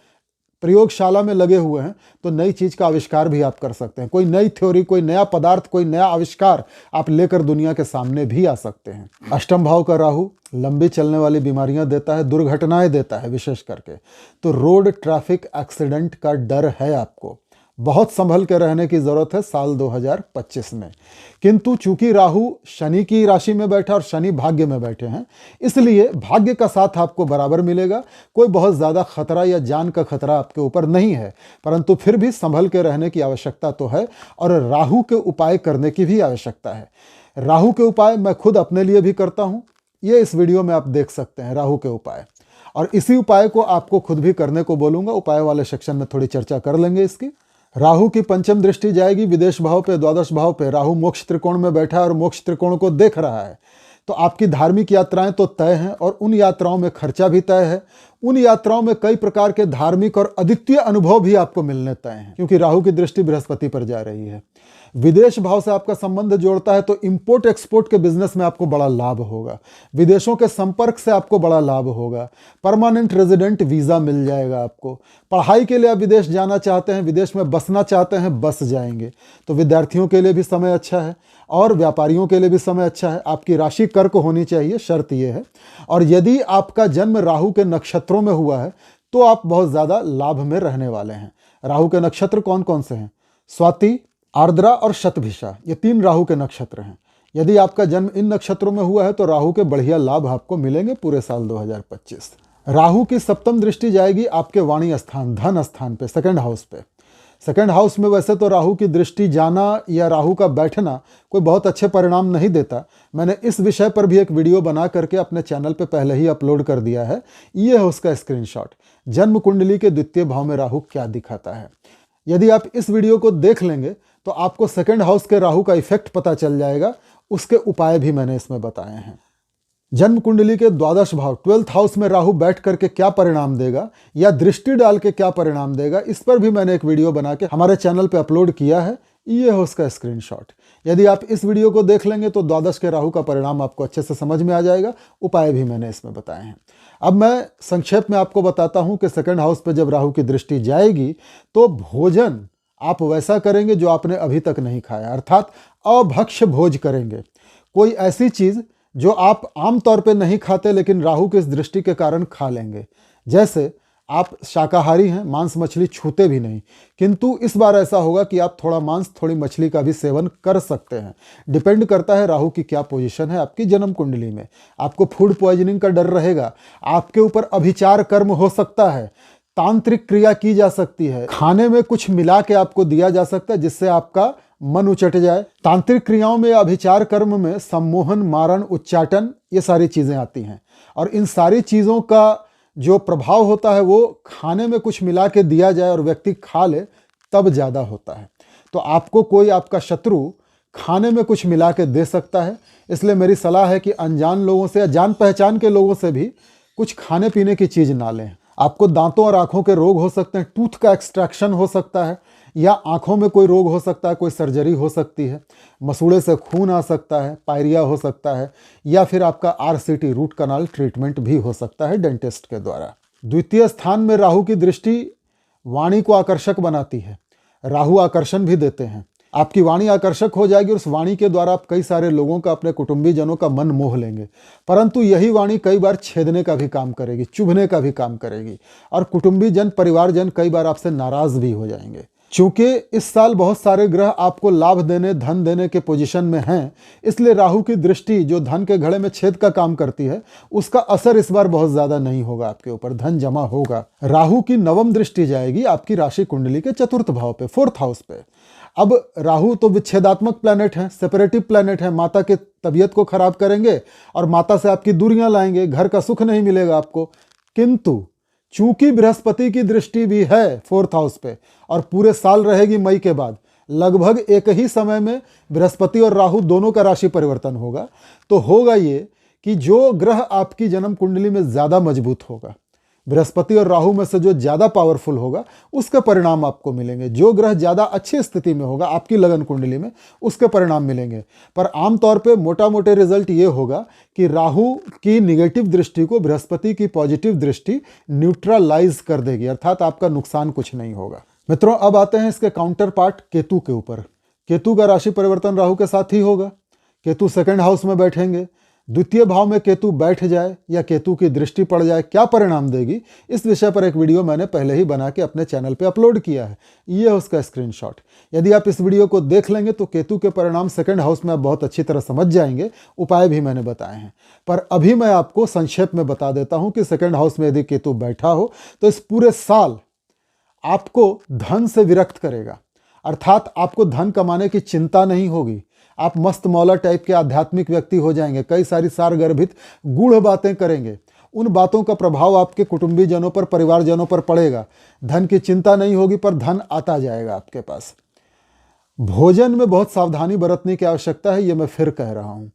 प्रयोगशाला में लगे हुए हैं, तो नई चीज का आविष्कार भी आप कर सकते हैं। कोई नई थ्योरी, कोई नया पदार्थ, कोई नया आविष्कार आप लेकर दुनिया के सामने भी आ सकते हैं। अष्टम भाव का राहु लंबी चलने वाली बीमारियां देता है, दुर्घटनाएं देता है विशेष करके। तो रोड ट्रैफिक एक्सीडेंट का डर है आपको, बहुत संभल के रहने की जरूरत है साल 2025 में। किंतु चूंकि राहु शनि की राशि में बैठा और शनि भाग्य में बैठे हैं, इसलिए भाग्य का साथ आपको बराबर मिलेगा। कोई बहुत ज्यादा खतरा या जान का खतरा आपके ऊपर नहीं है, परंतु फिर भी संभल के रहने की आवश्यकता तो है और राहु के उपाय करने की भी आवश्यकता है। राहु के उपाय मैं खुद अपने लिए भी करता हूं, ये इस वीडियो में आप देख सकते हैं राहु के उपाय, और इसी उपाय को आपको खुद भी करने को बोलूंगा। उपाय वाले सेक्शन में थोड़ी चर्चा कर लेंगे इसकी। राहु की पंचम दृष्टि जाएगी विदेश भाव पे, द्वादश भाव पे। राहु मोक्ष त्रिकोण में बैठा है और मोक्ष त्रिकोण को देख रहा है, तो आपकी धार्मिक यात्राएं तो तय हैं और उन यात्राओं में खर्चा भी तय है। उन यात्राओं में कई प्रकार के धार्मिक और अद्वितीय अनुभव भी आपको मिलने तय हैं, क्योंकि राहु की दृष्टि बृहस्पति पर जा रही है। विदेश भाव से आपका संबंध जोड़ता है, तो इंपोर्ट एक्सपोर्ट के बिजनेस में आपको बड़ा लाभ होगा। विदेशों के संपर्क से आपको बड़ा लाभ होगा। परमानेंट रेजिडेंट वीजा मिल जाएगा आपको। पढ़ाई के लिए आप विदेश जाना चाहते हैं, विदेश में बसना चाहते हैं, बस जाएंगे। तो विद्यार्थियों के लिए भी समय अच्छा है और व्यापारियों के लिए भी समय अच्छा है। आपकी राशि कर्क होनी चाहिए, शर्त यह है। और यदि आपका जन्म राहु के नक्षत्रों में हुआ है तो आप बहुत ज्यादा लाभ में रहने वाले हैं। राहु के नक्षत्र कौन कौन से हैं? स्वाति, आर्द्रा और शतभिषा, ये 3 राहु के नक्षत्र हैं। यदि आपका जन्म इन नक्षत्रों में हुआ है तो राहु के बढ़िया लाभ आपको मिलेंगे पूरे साल 2025। राहु की सप्तम दृष्टि जाएगी आपके वाणी स्थान, धन स्थान पे, सेकंड हाउस पे। सेकंड हाउस में वैसे तो राहु की दृष्टि जाना या राहु का बैठना कोई बहुत अच्छे परिणाम नहीं देता। मैंने इस विषय पर भी एक वीडियो बना करके अपने चैनल पे पहले ही अपलोड कर दिया है, ये है उसका स्क्रीनशॉट। जन्म कुंडली के द्वितीय भाव में राहु क्या दिखाता है। यदि आप इस वीडियो को देख लेंगे तो आपको सेकंड हाउस के राहु का इफेक्ट पता चल जाएगा। उसके उपाय भी मैंने इसमें बताए हैं। जन्म कुंडली के द्वादश भाव 12th हाउस में राहु बैठ करके क्या परिणाम देगा या दृष्टि डाल के क्या परिणाम देगा, इस पर भी मैंने एक वीडियो बना के हमारे चैनल पे अपलोड किया है। ये है उसका स्क्रीनशॉट। यदि आप इस वीडियो को देख लेंगे तो द्वादश के राहु का परिणाम आपको अच्छे से समझ में आ जाएगा। उपाय भी मैंने इसमें बताए हैं। अब मैं संक्षेप में आपको बताता हूं कि सेकंड हाउस पे जब राहु की दृष्टि जाएगी तो भोजन आप वैसा करेंगे जो आपने अभी तक नहीं खाया, अर्थात अभक्ष्य भोज करेंगे। कोई ऐसी चीज जो आप आमतौर पे नहीं खाते लेकिन राहु की इस दृष्टि के कारण खा लेंगे। जैसे आप शाकाहारी हैं, मांस मछली छूते भी नहीं, किंतु इस बार ऐसा होगा कि आप थोड़ा मांस थोड़ी मछली का भी सेवन कर सकते हैं। डिपेंड करता है राहु की क्या पोजीशन है आपकी जन्म कुंडली में। आपको फूड पॉइजनिंग का डर रहेगा, आपके ऊपर अभिचार कर्म हो सकता है, तांत्रिक क्रिया की जा सकती है, खाने में कुछ मिला के आपको दिया जा सकता है जिससे आपका मन उचट जाए। तांत्रिक क्रियाओं में, अभिचार कर्म में सम्मोहन, मारण, उच्चाटन, ये सारी चीजें आती हैं और इन सारी चीजों का जो प्रभाव होता है वो खाने में कुछ मिला के दिया जाए और व्यक्ति खा ले तब ज्यादा होता है। तो आपको कोई आपका शत्रु खाने में कुछ मिला के दे सकता है। इसलिए मेरी सलाह है कि अनजान लोगों से या जान पहचान के लोगों से भी कुछ खाने पीने की चीज़ ना लें। आपको दांतों और आंखों के रोग हो सकते हैं, टूथ का एक्सट्रैक्शन हो सकता है, या आंखों में कोई रोग हो सकता है, कोई सर्जरी हो सकती है, मसूड़े से खून आ सकता है, पायरिया हो सकता है, या फिर आपका RCT रूट कनाल ट्रीटमेंट भी हो सकता है डेंटिस्ट के द्वारा। द्वितीय स्थान में राहु की दृष्टि वाणी को आकर्षक बनाती है। राहु आकर्षण भी देते हैं। आपकी वाणी आकर्षक हो जाएगी और उस वाणी के द्वारा आप कई सारे लोगों का, अपने कुटुंबीजनों का मन मोह लेंगे। परंतु यही वाणी कई बार छेदने का भी काम करेगी, चुभने का भी काम करेगी, और कुटुंबीजन, परिवारजन कई बार आपसे नाराज भी हो जाएंगे। चूंकि इस साल बहुत सारे ग्रह आपको लाभ देने, धन देने के पोजीशन में हैं, इसलिए राहु की दृष्टि जो धन के घड़े में छेद का काम करती है, उसका असर इस बार बहुत ज्यादा नहीं होगा आपके ऊपर, धन जमा होगा। राहु की नवम दृष्टि जाएगी आपकी राशि कुंडली के चतुर्थ भाव पे, 4th हाउस पे। अब राहु तो विच्छेदात्मक प्लैनेट है, सेपरेटिव प्लैनेट है, माता के तबीयत को खराब करेंगे और माता से आपकी दूरियां लाएंगे, घर का सुख नहीं मिलेगा आपको। किंतु चूंकि बृहस्पति की दृष्टि भी है 4th हाउस पे और पूरे साल रहेगी मई के बाद, लगभग एक ही समय में बृहस्पति और राहु दोनों का राशि परिवर्तन होगा, तो होगा ये कि जो ग्रह आपकी जन्म कुंडली में ज्यादा मजबूत होगा, बृहस्पति और राहु में से जो ज्यादा पावरफुल होगा, उसके परिणाम आपको मिलेंगे। जो ग्रह ज्यादा अच्छी स्थिति में होगा आपकी लगन कुंडली में, उसके परिणाम मिलेंगे। पर आमतौर पे मोटा मोटे रिजल्ट ये होगा कि राहु की निगेटिव दृष्टि को बृहस्पति की पॉजिटिव दृष्टि न्यूट्रलाइज कर देगी, अर्थात आपका नुकसान कुछ नहीं होगा। मित्रों, अब आते हैं इसके काउंटर पार्ट केतु के ऊपर। केतु का राशि परिवर्तन राहु के साथ ही होगा। केतु 2nd हाउस में बैठेंगे। द्वितीय भाव में केतु बैठ जाए या केतु की दृष्टि पड़ जाए, क्या परिणाम देगी, इस विषय पर एक वीडियो मैंने पहले ही बना के अपने चैनल पे अपलोड किया है। ये है उसका स्क्रीनशॉट। यदि आप इस वीडियो को देख लेंगे तो केतु के परिणाम 2nd हाउस में आप बहुत अच्छी तरह समझ जाएंगे। उपाय भी मैंने बताए हैं, पर अभी मैं आपको संक्षेप में बता देता हूं कि 2nd हाउस में यदि केतु बैठा हो तो इस पूरे साल आपको धन से विरक्त करेगा, अर्थात आपको धन कमाने की चिंता नहीं होगी। आप मस्त मौला टाइप के आध्यात्मिक व्यक्ति हो जाएंगे, कई सारी सारगर्भित गूढ़ बातें करेंगे। उन बातों का प्रभाव आपके कुटुंबीजनों पर, परिवारजनों पर पड़ेगा। धन की चिंता नहीं होगी, पर धन आता जाएगा आपके पास। भोजन में बहुत सावधानी बरतने की आवश्यकता है, ये मैं फिर कह रहा हूं।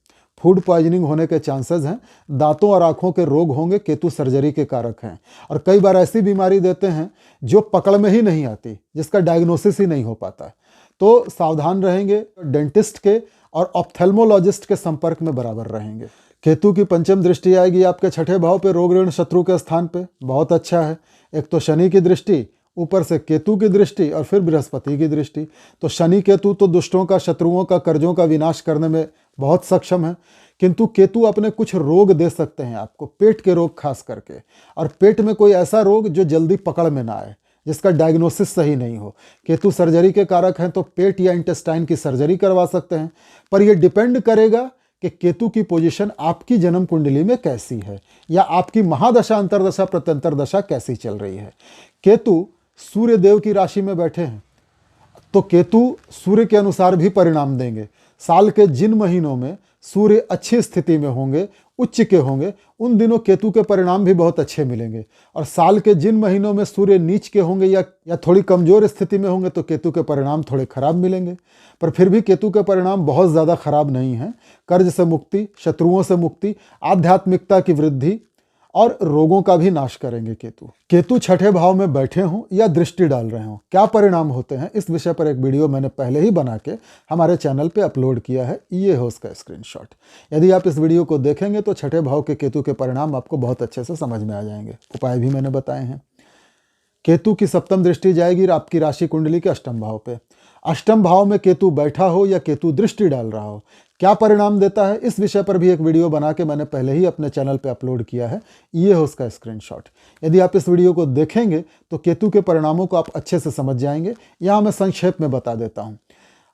फूड पॉइजनिंग होने के चांसेस हैं। दांतों और आंखों के रोग होंगे, केतु सर्जरी के कारक हैं, और कई बार ऐसी बीमारी देते हैं जो पकड़ में ही नहीं आती, जिसका डायग्नोसिस ही नहीं हो पाता। तो सावधान रहेंगे, डेंटिस्ट के और ऑप्थेल्मोलॉजिस्ट के संपर्क में बराबर रहेंगे। केतु की 5वीं दृष्टि आएगी आपके 6ठे भाव पे, रोग ऋण शत्रु के स्थान पे, बहुत अच्छा है। एक तो शनि की दृष्टि, ऊपर से केतु की दृष्टि और फिर बृहस्पति की दृष्टि। तो शनि केतु तो दुष्टों का, शत्रुओं का, कर्जों का विनाश करने में बहुत सक्षम है, किंतु केतु अपने कुछ रोग दे सकते हैं आपको, पेट के रोग खास करके, और पेट में कोई ऐसा रोग जो जल्दी पकड़ में ना आए, जिसका डायग्नोसिस सही नहीं हो। केतु सर्जरी के कारक हैं, तो पेट या इंटेस्टाइन की सर्जरी करवा सकते हैं, पर यह डिपेंड करेगा कि केतु की पोजीशन आपकी जन्म कुंडली में कैसी है, या आपकी महादशा, अंतरदशा, प्रत्यंतर दशा कैसी चल रही है। केतु सूर्य देव की राशि में बैठे हैं, तो केतु सूर्य के अनुसार भी परिणाम देंगे। साल के जिन महीनों में सूर्य अच्छी स्थिति में होंगे, उच्च के होंगे, उन दिनों केतु के परिणाम भी बहुत अच्छे मिलेंगे। और साल के जिन महीनों में सूर्य नीच के होंगे या थोड़ी कमजोर स्थिति में होंगे, तो केतु के परिणाम थोड़े खराब मिलेंगे। पर फिर भी केतु के परिणाम बहुत ज़्यादा खराब नहीं हैं। कर्ज से मुक्ति, शत्रुओं से मुक्ति, आध्यात्मिकता की वृद्धि और रोगों का भी नाश करेंगे केतु। केतु 6ठे भाव में बैठे हों या दृष्टि डाल रहे हों, क्या परिणाम होते हैं, इस विषय पर एक वीडियो मैंने पहले ही बना के हमारे चैनल पे अपलोड किया है। ये है उसका स्क्रीनशॉट। यदि आप इस वीडियो को देखेंगे तो 6ठे भाव के केतु के परिणाम आपको बहुत अच्छे से समझ में आ जाएंगे। उपाय भी मैंने बताए हैं। केतु की 7वीं दृष्टि जाएगी आपकी राशि कुंडली के 8वें भाव पे। 8वें भाव में केतु बैठा हो या केतु दृष्टि डाल रहा हो, क्या परिणाम देता है, इस विषय पर भी एक वीडियो बना के मैंने पहले ही अपने चैनल पे अपलोड किया है। ये है उसका स्क्रीनशॉट। यदि आप इस वीडियो को देखेंगे तो केतु के परिणामों को आप अच्छे से समझ जाएंगे। यहाँ मैं संक्षेप में बता देता हूँ।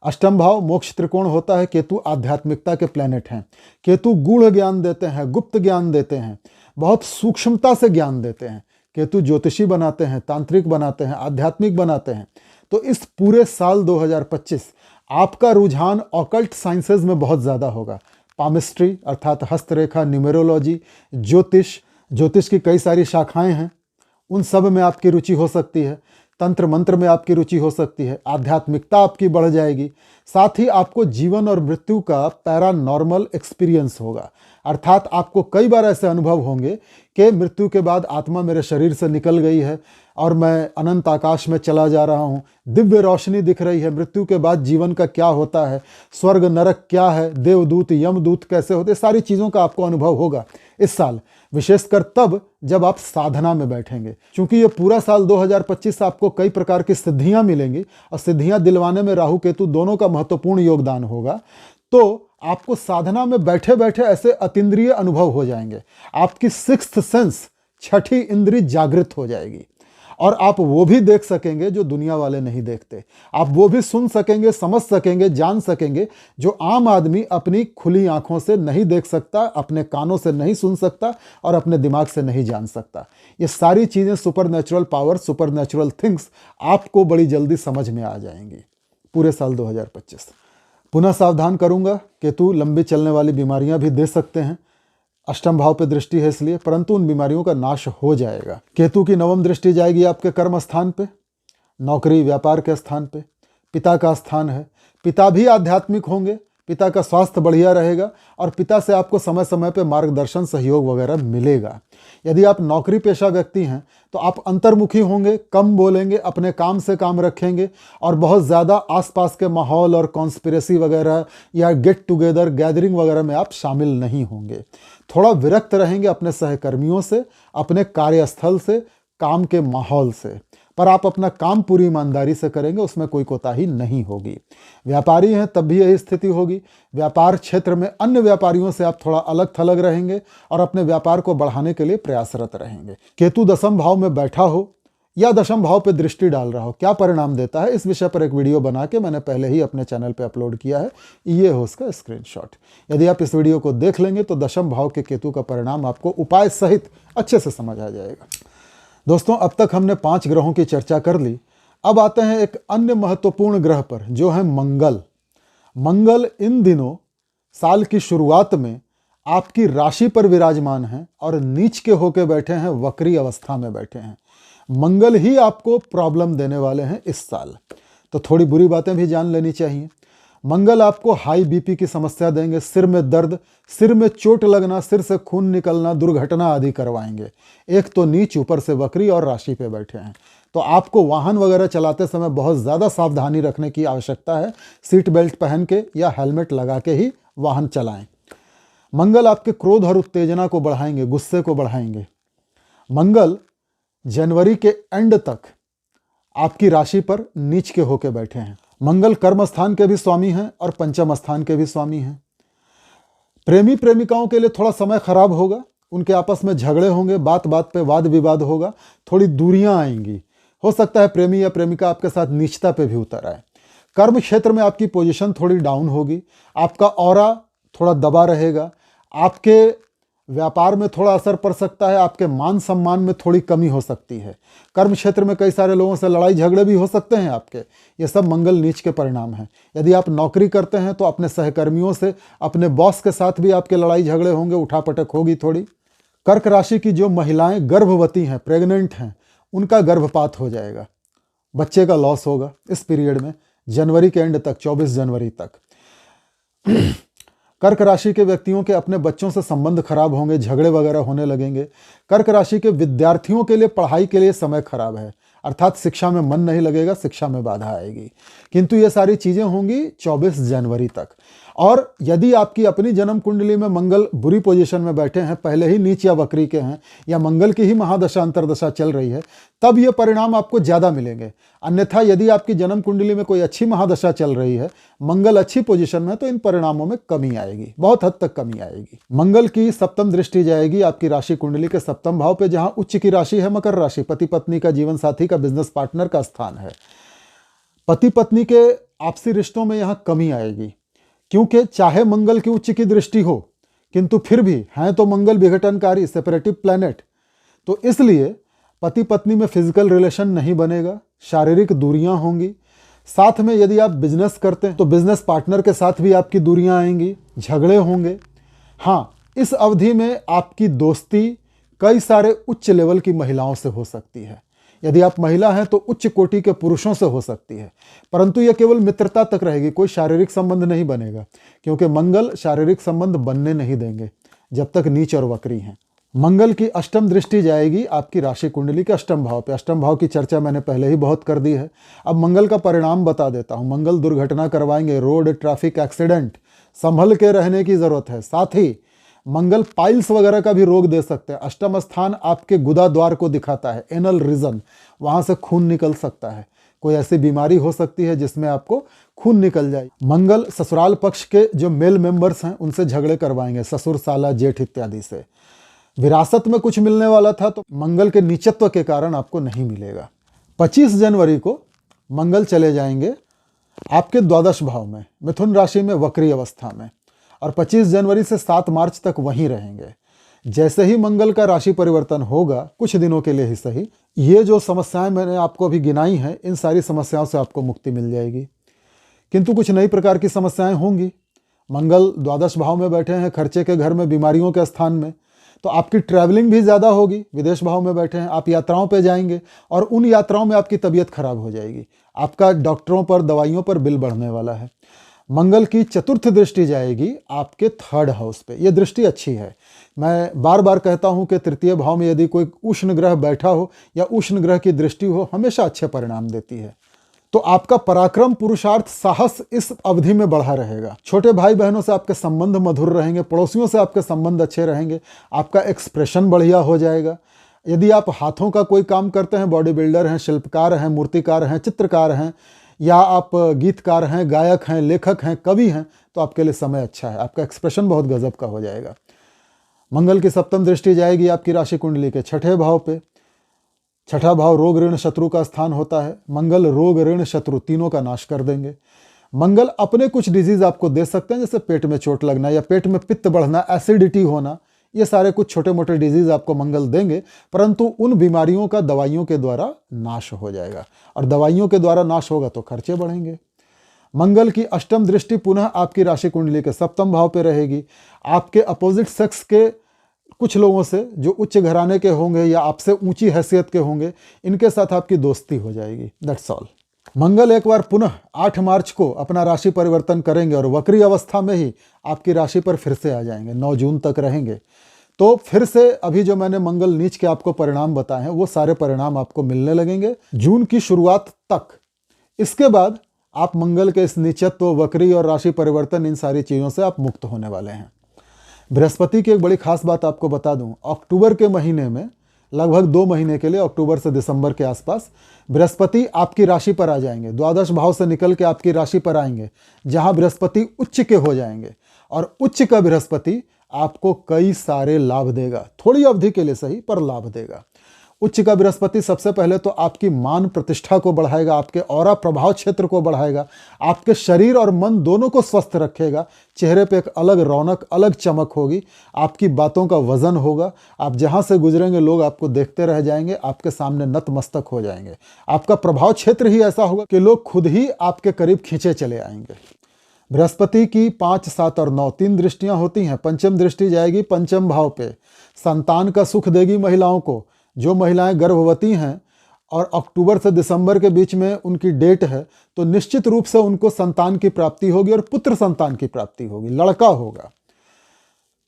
8वां भाव मोक्ष त्रिकोण होता है। केतु आध्यात्मिकता के प्लैनेट हैं। केतु गूढ़ ज्ञान देते हैं, गुप्त ज्ञान देते हैं, बहुत सूक्ष्मता से ज्ञान देते हैं। केतु ज्योतिषी बनाते हैं, तांत्रिक बनाते हैं, आध्यात्मिक बनाते हैं। तो इस पूरे साल 2025 आपका रुझान ऑकल्ट साइंसेज में बहुत ज़्यादा होगा। पामिस्ट्री अर्थात हस्तरेखा, न्यूमेरोलॉजी, ज्योतिष की कई सारी शाखाएं हैं, उन सब में आपकी रुचि हो सकती है। तंत्र मंत्र में आपकी रुचि हो सकती है। आध्यात्मिकता आपकी बढ़ जाएगी। साथ ही आपको जीवन और मृत्यु का पैरानॉर्मल एक्सपीरियंस होगा, अर्थात आपको कई बार ऐसे अनुभव होंगे कि मृत्यु के बाद आत्मा मेरे शरीर से निकल गई है और मैं अनंत आकाश में चला जा रहा हूँ, दिव्य रोशनी दिख रही है, मृत्यु के बाद जीवन का क्या होता है, स्वर्ग नरक क्या है, देवदूत यमदूत कैसे होते, सारी चीज़ों का आपको अनुभव होगा इस साल, विशेषकर तब जब आप साधना में बैठेंगे। क्योंकि ये पूरा साल 2025 आपको कई प्रकार की सिद्धियां मिलेंगी और सिद्धियां दिलवाने में राहु केतु दोनों का महत्वपूर्ण योगदान होगा। तो आपको साधना में बैठे बैठे ऐसे अतीन्द्रिय अनुभव हो जाएंगे, आपकी सिक्स्थ सेंस, छठी इंद्री जागृत हो जाएगी और आप वो भी देख सकेंगे जो दुनिया वाले नहीं देखते, आप वो भी सुन सकेंगे, समझ सकेंगे, जान सकेंगे जो आम आदमी अपनी खुली आंखों से नहीं देख सकता, अपने कानों से नहीं सुन सकता और अपने दिमाग से नहीं जान सकता। ये सारी चीज़ें super natural power, super natural things आपको बड़ी जल्दी समझ में आ जाएंगी पूरे साल 2025। पुनः सावधान करूंगा, केतु लंबी चलने वाली बीमारियां भी दे सकते हैं, अष्टम भाव पे दृष्टि है इसलिए, परंतु उन बीमारियों का नाश हो जाएगा। केतु की नवम दृष्टि जाएगी आपके कर्म स्थान पे, नौकरी व्यापार के स्थान पे, पिता का स्थान है, पिता भी आध्यात्मिक होंगे, पिता का स्वास्थ्य बढ़िया रहेगा और पिता से आपको समय समय पे मार्गदर्शन सहयोग वगैरह मिलेगा। यदि आप नौकरी पेशा व्यक्ति हैं तो आप अंतर्मुखी होंगे, कम बोलेंगे, अपने काम से काम रखेंगे और बहुत ज़्यादा आसपास के माहौल और कॉन्स्पिरेसी वगैरह या गेट टुगेदर गैदरिंग वगैरह में आप शामिल नहीं होंगे। थोड़ा विरक्त रहेंगे अपने सहकर्मियों से, अपने कार्यस्थल से, काम के माहौल से, पर आप अपना काम पूरी ईमानदारी से करेंगे, उसमें कोई कोताही नहीं होगी। व्यापारी हैं तब भी यही स्थिति होगी। व्यापार क्षेत्र में अन्य व्यापारियों से आप थोड़ा अलग थलग रहेंगे और अपने व्यापार को बढ़ाने के लिए प्रयासरत रहेंगे। केतु दशम भाव में बैठा हो या दशम भाव पे दृष्टि डाल रहा हो, क्या परिणाम देता है, इस विषय पर एक वीडियो बना के मैंने पहले ही अपने चैनल पे अपलोड किया है, ये हो उसका स्क्रीनशॉट। यदि आप इस वीडियो को देख लेंगे तो दशम भाव के केतु का परिणाम आपको उपाय सहित अच्छे से समझ आ जाएगा। दोस्तों, अब तक हमने 5 ग्रहों की चर्चा कर ली। अब आते हैं एक अन्य महत्वपूर्ण ग्रह पर, जो है मंगल। मंगल इन दिनों साल की शुरुआत में आपकी राशि पर विराजमान हैं और नीच के होके बैठे हैं, वक्री अवस्था में बैठे हैं। मंगल ही आपको प्रॉब्लम देने वाले हैं इस साल, तो थोड़ी बुरी बातें भी जान लेनी चाहिए। मंगल आपको हाई बीपी की समस्या देंगे, सिर में दर्द, सिर में चोट लगना, सिर से खून निकलना, दुर्घटना आदि करवाएंगे। एक तो नीच, ऊपर से वक्री और राशि पे बैठे हैं, तो आपको वाहन वगैरह चलाते समय बहुत ज़्यादा सावधानी रखने की आवश्यकता है। सीट बेल्ट पहन के या हेलमेट लगा के ही वाहन चलाएं। मंगल आपके क्रोध और उत्तेजना को बढ़ाएंगे, गुस्से को बढ़ाएंगे। मंगल जनवरी के एंड तक आपकी राशि पर नीच के होके बैठे हैं। मंगल कर्म स्थान के भी स्वामी हैं और पंचम स्थान के भी स्वामी हैं। प्रेमी प्रेमिकाओं के लिए थोड़ा समय खराब होगा, उनके आपस में झगड़े होंगे, बात बात पे वाद विवाद होगा, थोड़ी दूरियां आएंगी। हो सकता है प्रेमी या प्रेमिका आपके साथ नीचता पे भी उतर आए। कर्म क्षेत्र में आपकी पोजीशन थोड़ी डाउन होगी, आपका ऑरा थोड़ा दबा रहेगा, आपके व्यापार में थोड़ा असर पड़ सकता है, आपके मान सम्मान में थोड़ी कमी हो सकती है। कर्म क्षेत्र में कई सारे लोगों से लड़ाई झगड़े भी हो सकते हैं आपके। ये सब मंगल नीच के परिणाम हैं। यदि आप नौकरी करते हैं तो अपने सहकर्मियों से, अपने बॉस के साथ भी आपके लड़ाई झगड़े होंगे, उठापटक होगी थोड़ी। कर्क राशि की जो महिलाएं गर्भवती हैं, प्रेग्नेंट हैं, उनका गर्भपात हो जाएगा, बच्चे का लॉस होगा इस पीरियड में, जनवरी के एंड तक, 24 जनवरी तक। कर्क राशि के व्यक्तियों के अपने बच्चों से संबंध खराब होंगे, झगड़े वगैरह होने लगेंगे। कर्क राशि के विद्यार्थियों के लिए पढ़ाई के लिए समय खराब है, अर्थात शिक्षा में मन नहीं लगेगा, शिक्षा में बाधा आएगी। किंतु ये सारी चीजें होंगी 24 जनवरी तक। और यदि आपकी अपनी जन्म कुंडली में मंगल बुरी पोजीशन में बैठे हैं, पहले ही नीच या वक्री के हैं, या मंगल की ही महादशा अंतरदशा चल रही है, तब ये परिणाम आपको ज़्यादा मिलेंगे। अन्यथा यदि आपकी जन्म कुंडली में कोई अच्छी महादशा चल रही है, मंगल अच्छी पोजीशन में, तो इन परिणामों में कमी आएगी, बहुत हद तक कमी आएगी। मंगल की सप्तम दृष्टि जाएगी आपकी राशि कुंडली के सप्तम भाव पे, जहां उच्च की राशि है मकर राशि, पति पत्नी का, जीवन साथी का, बिजनेस पार्टनर का स्थान है। पति पत्नी के आपसी रिश्तों में यहाँ कमी आएगी, क्योंकि चाहे मंगल की उच्च की दृष्टि हो, किंतु फिर भी हैं तो मंगल विघटनकारी, सेपरेटिव प्लैनेट, तो इसलिए पति पत्नी में फिजिकल रिलेशन नहीं बनेगा, शारीरिक दूरियां होंगी। साथ में यदि आप बिजनेस करते हैं तो बिजनेस पार्टनर के साथ भी आपकी दूरियां आएंगी, झगड़े होंगे। हाँ, इस अवधि में आपकी दोस्ती कई सारे उच्च लेवल की महिलाओं से हो सकती है। यदि आप महिला हैं तो उच्च कोटि के पुरुषों से हो सकती है, परंतु यह केवल मित्रता तक रहेगी, कोई शारीरिक संबंध नहीं बनेगा, क्योंकि मंगल शारीरिक संबंध बनने नहीं देंगे जब तक नीच और वक्री हैं। मंगल की अष्टम दृष्टि जाएगी आपकी राशि कुंडली के अष्टम भाव पे। अष्टम भाव की चर्चा मैंने पहले ही बहुत कर दी है। अब मंगल का परिणाम बता देता हूं। मंगल दुर्घटना करवाएंगे, रोड ट्रैफिक एक्सीडेंट, संभल के रहने की जरूरत है। साथ ही मंगल पाइल्स वगैरह का भी रोग दे सकते हैं। अष्टम स्थान आपके गुदा द्वार को दिखाता है, एनल रीजन, वहां से खून निकल सकता है। कोई ऐसी बीमारी हो सकती है जिसमें आपको खून निकल जाए। मंगल ससुराल पक्ष के जो मेल मेंबर्स हैं उनसे झगड़े करवाएंगे, ससुर, साला, जेठ इत्यादि से। विरासत में कुछ मिलने वाला था तो मंगल के नीचत्व के कारण आपको नहीं मिलेगा। 25 जनवरी को मंगल चले जाएंगे आपके द्वादश भाव में, मिथुन राशि में वक्री अवस्था में, और 25 जनवरी से 7 मार्च तक वहीं रहेंगे। जैसे ही मंगल का राशि परिवर्तन होगा, कुछ दिनों के लिए ही सही, ये जो समस्याएं मैंने आपको अभी गिनाई हैं, इन सारी समस्याओं से आपको मुक्ति मिल जाएगी। किंतु कुछ नई प्रकार की समस्याएं होंगी। मंगल द्वादश भाव में बैठे हैं, खर्चे के घर में, बीमारियों के स्थान में, तो आपकी ट्रैवलिंग भी ज़्यादा होगी। विदेश भाव में बैठे हैं, आप यात्राओं पे जाएंगे और उन यात्राओं में आपकी तबीयत खराब हो जाएगी। आपका डॉक्टरों पर, दवाइयों पर बिल बढ़ने वाला है। मंगल की चतुर्थ दृष्टि जाएगी आपके थर्ड हाउस पे। ये दृष्टि अच्छी है। मैं बार बार कहता हूं कि तृतीय भाव में यदि कोई उष्ण ग्रह बैठा हो या उष्ण ग्रह की दृष्टि हो, हमेशा अच्छे परिणाम देती है। तो आपका पराक्रम, पुरुषार्थ, साहस इस अवधि में बढ़ा रहेगा। छोटे भाई बहनों से आपके संबंध मधुर रहेंगे, पड़ोसियों से आपके संबंध अच्छे रहेंगे, आपका एक्सप्रेशन बढ़िया हो जाएगा। यदि आप हाथों का कोई काम करते हैं, बॉडी बिल्डर हैं, शिल्पकार हैं, मूर्तिकार हैं, चित्रकार हैं, या आप गीतकार हैं, गायक हैं, लेखक हैं, कवि हैं, तो आपके लिए समय अच्छा है। आपका एक्सप्रेशन बहुत गजब का हो जाएगा। मंगल की सप्तम दृष्टि जाएगी आपकी राशि कुंडली के छठे भाव पे। छठा भाव रोग, ऋण, शत्रु का स्थान होता है। मंगल रोग, ऋण, शत्रु तीनों का नाश कर देंगे। मंगल अपने कुछ डिजीज आपको दे सकते हैं, जैसे पेट में चोट लगना या पेट में पित्त बढ़ना, एसिडिटी होना, ये सारे कुछ छोटे मोटे डिजीज आपको मंगल देंगे, परंतु उन बीमारियों का दवाइयों के द्वारा नाश हो जाएगा। और दवाइयों के द्वारा नाश होगा तो खर्चे बढ़ेंगे। मंगल की अष्टम दृष्टि पुनः आपकी राशि कुंडली के सप्तम भाव पे रहेगी। आपके अपोजिट सेक्स के कुछ लोगों से, जो उच्च घराने के होंगे या आपसे ऊंची हैसियत के होंगे, इनके साथ आपकी दोस्ती हो जाएगी। That's all. मंगल एक बार पुनः 8 मार्च को अपना राशि परिवर्तन करेंगे और वक्री अवस्था में ही आपकी राशि पर फिर से आ जाएंगे। 9 जून तक रहेंगे। तो फिर से अभी जो मैंने मंगल नीच के आपको परिणाम बताए हैं, वो सारे परिणाम आपको मिलने लगेंगे जून की शुरुआत तक। इसके बाद आप मंगल के इस नीचत्व, वक्री और राशि परिवर्तन, इन सारी चीज़ों से आप मुक्त होने वाले हैं। बृहस्पति की एक बड़ी खास बात आपको बता दूं, अक्टूबर के महीने में लगभग 2 महीने के लिए, अक्टूबर से दिसंबर के आसपास, बृहस्पति आपकी राशि पर आ जाएंगे। द्वादश भाव से निकल के आपकी राशि पर आएंगे, जहां बृहस्पति उच्च के हो जाएंगे। और उच्च का बृहस्पति आपको कई सारे लाभ देगा, थोड़ी अवधि के लिए सही, पर लाभ देगा। उच्च का बृहस्पति सबसे पहले तो आपकी मान प्रतिष्ठा को बढ़ाएगा, आपके ऑरा प्रभाव क्षेत्र को बढ़ाएगा, आपके शरीर और मन दोनों को स्वस्थ रखेगा। चेहरे पे एक अलग रौनक, अलग चमक होगी, आपकी बातों का वजन होगा। आप जहां से गुजरेंगे लोग आपको देखते रह जाएंगे, आपके सामने नतमस्तक हो जाएंगे। आपका प्रभाव क्षेत्र ही ऐसा होगा कि लोग खुद ही आपके करीब खींचे चले आएंगे। बृहस्पति की 5, 7 और 9 3 दृष्टियां होती हैं। पंचम दृष्टि जाएगी पंचम भाव पे। संतान का सुख देगी महिलाओं को। जो महिलाएं गर्भवती हैं और अक्टूबर से दिसंबर के बीच में उनकी डेट है, तो निश्चित रूप से उनको संतान की प्राप्ति होगी और पुत्र संतान की प्राप्ति होगी, लड़का होगा।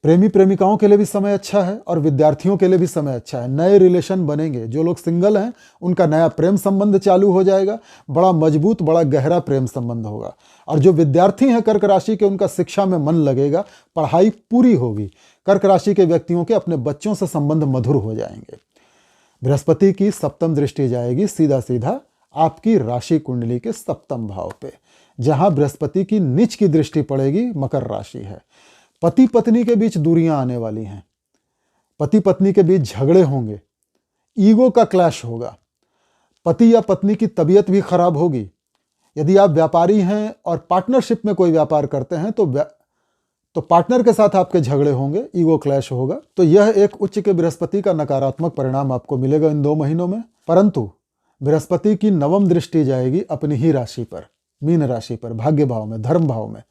प्रेमी प्रेमिकाओं के लिए भी समय अच्छा है और विद्यार्थियों के लिए भी समय अच्छा है। नए रिलेशन बनेंगे। जो लोग सिंगल हैं उनका नया प्रेम संबंध चालू हो जाएगा, बड़ा मजबूत, बड़ा गहरा प्रेम संबंध होगा। और जो विद्यार्थी हैं कर्क राशि के, उनका शिक्षा में मन लगेगा, पढ़ाई पूरी होगी। कर्क राशि के व्यक्तियों के अपने बच्चों से संबंध मधुर हो जाएंगे। बृहस्पति की सप्तम दृष्टि जाएगी सीधा सीधा आपकी राशि कुंडली के सप्तम भाव पे, जहां बृहस्पति की नीच की दृष्टि पड़ेगी, मकर राशि है। पति पत्नी के बीच दूरियां आने वाली हैं, पति पत्नी के बीच झगड़े होंगे, ईगो का क्लैश होगा, पति या पत्नी की तबीयत भी खराब होगी। यदि आप व्यापारी हैं और पार्टनरशिप में कोई व्यापार करते हैं तो पार्टनर के साथ आपके झगड़े होंगे, ईगो क्लैश होगा। तो यह एक उच्च के बृहस्पति का नकारात्मक परिणाम आपको मिलेगा इन 2 महीनों में। परंतु बृहस्पति की 9वीं दृष्टि जाएगी अपनी ही राशि पर, मीन राशि पर, भाग्य भाव में, धर्म भाव में।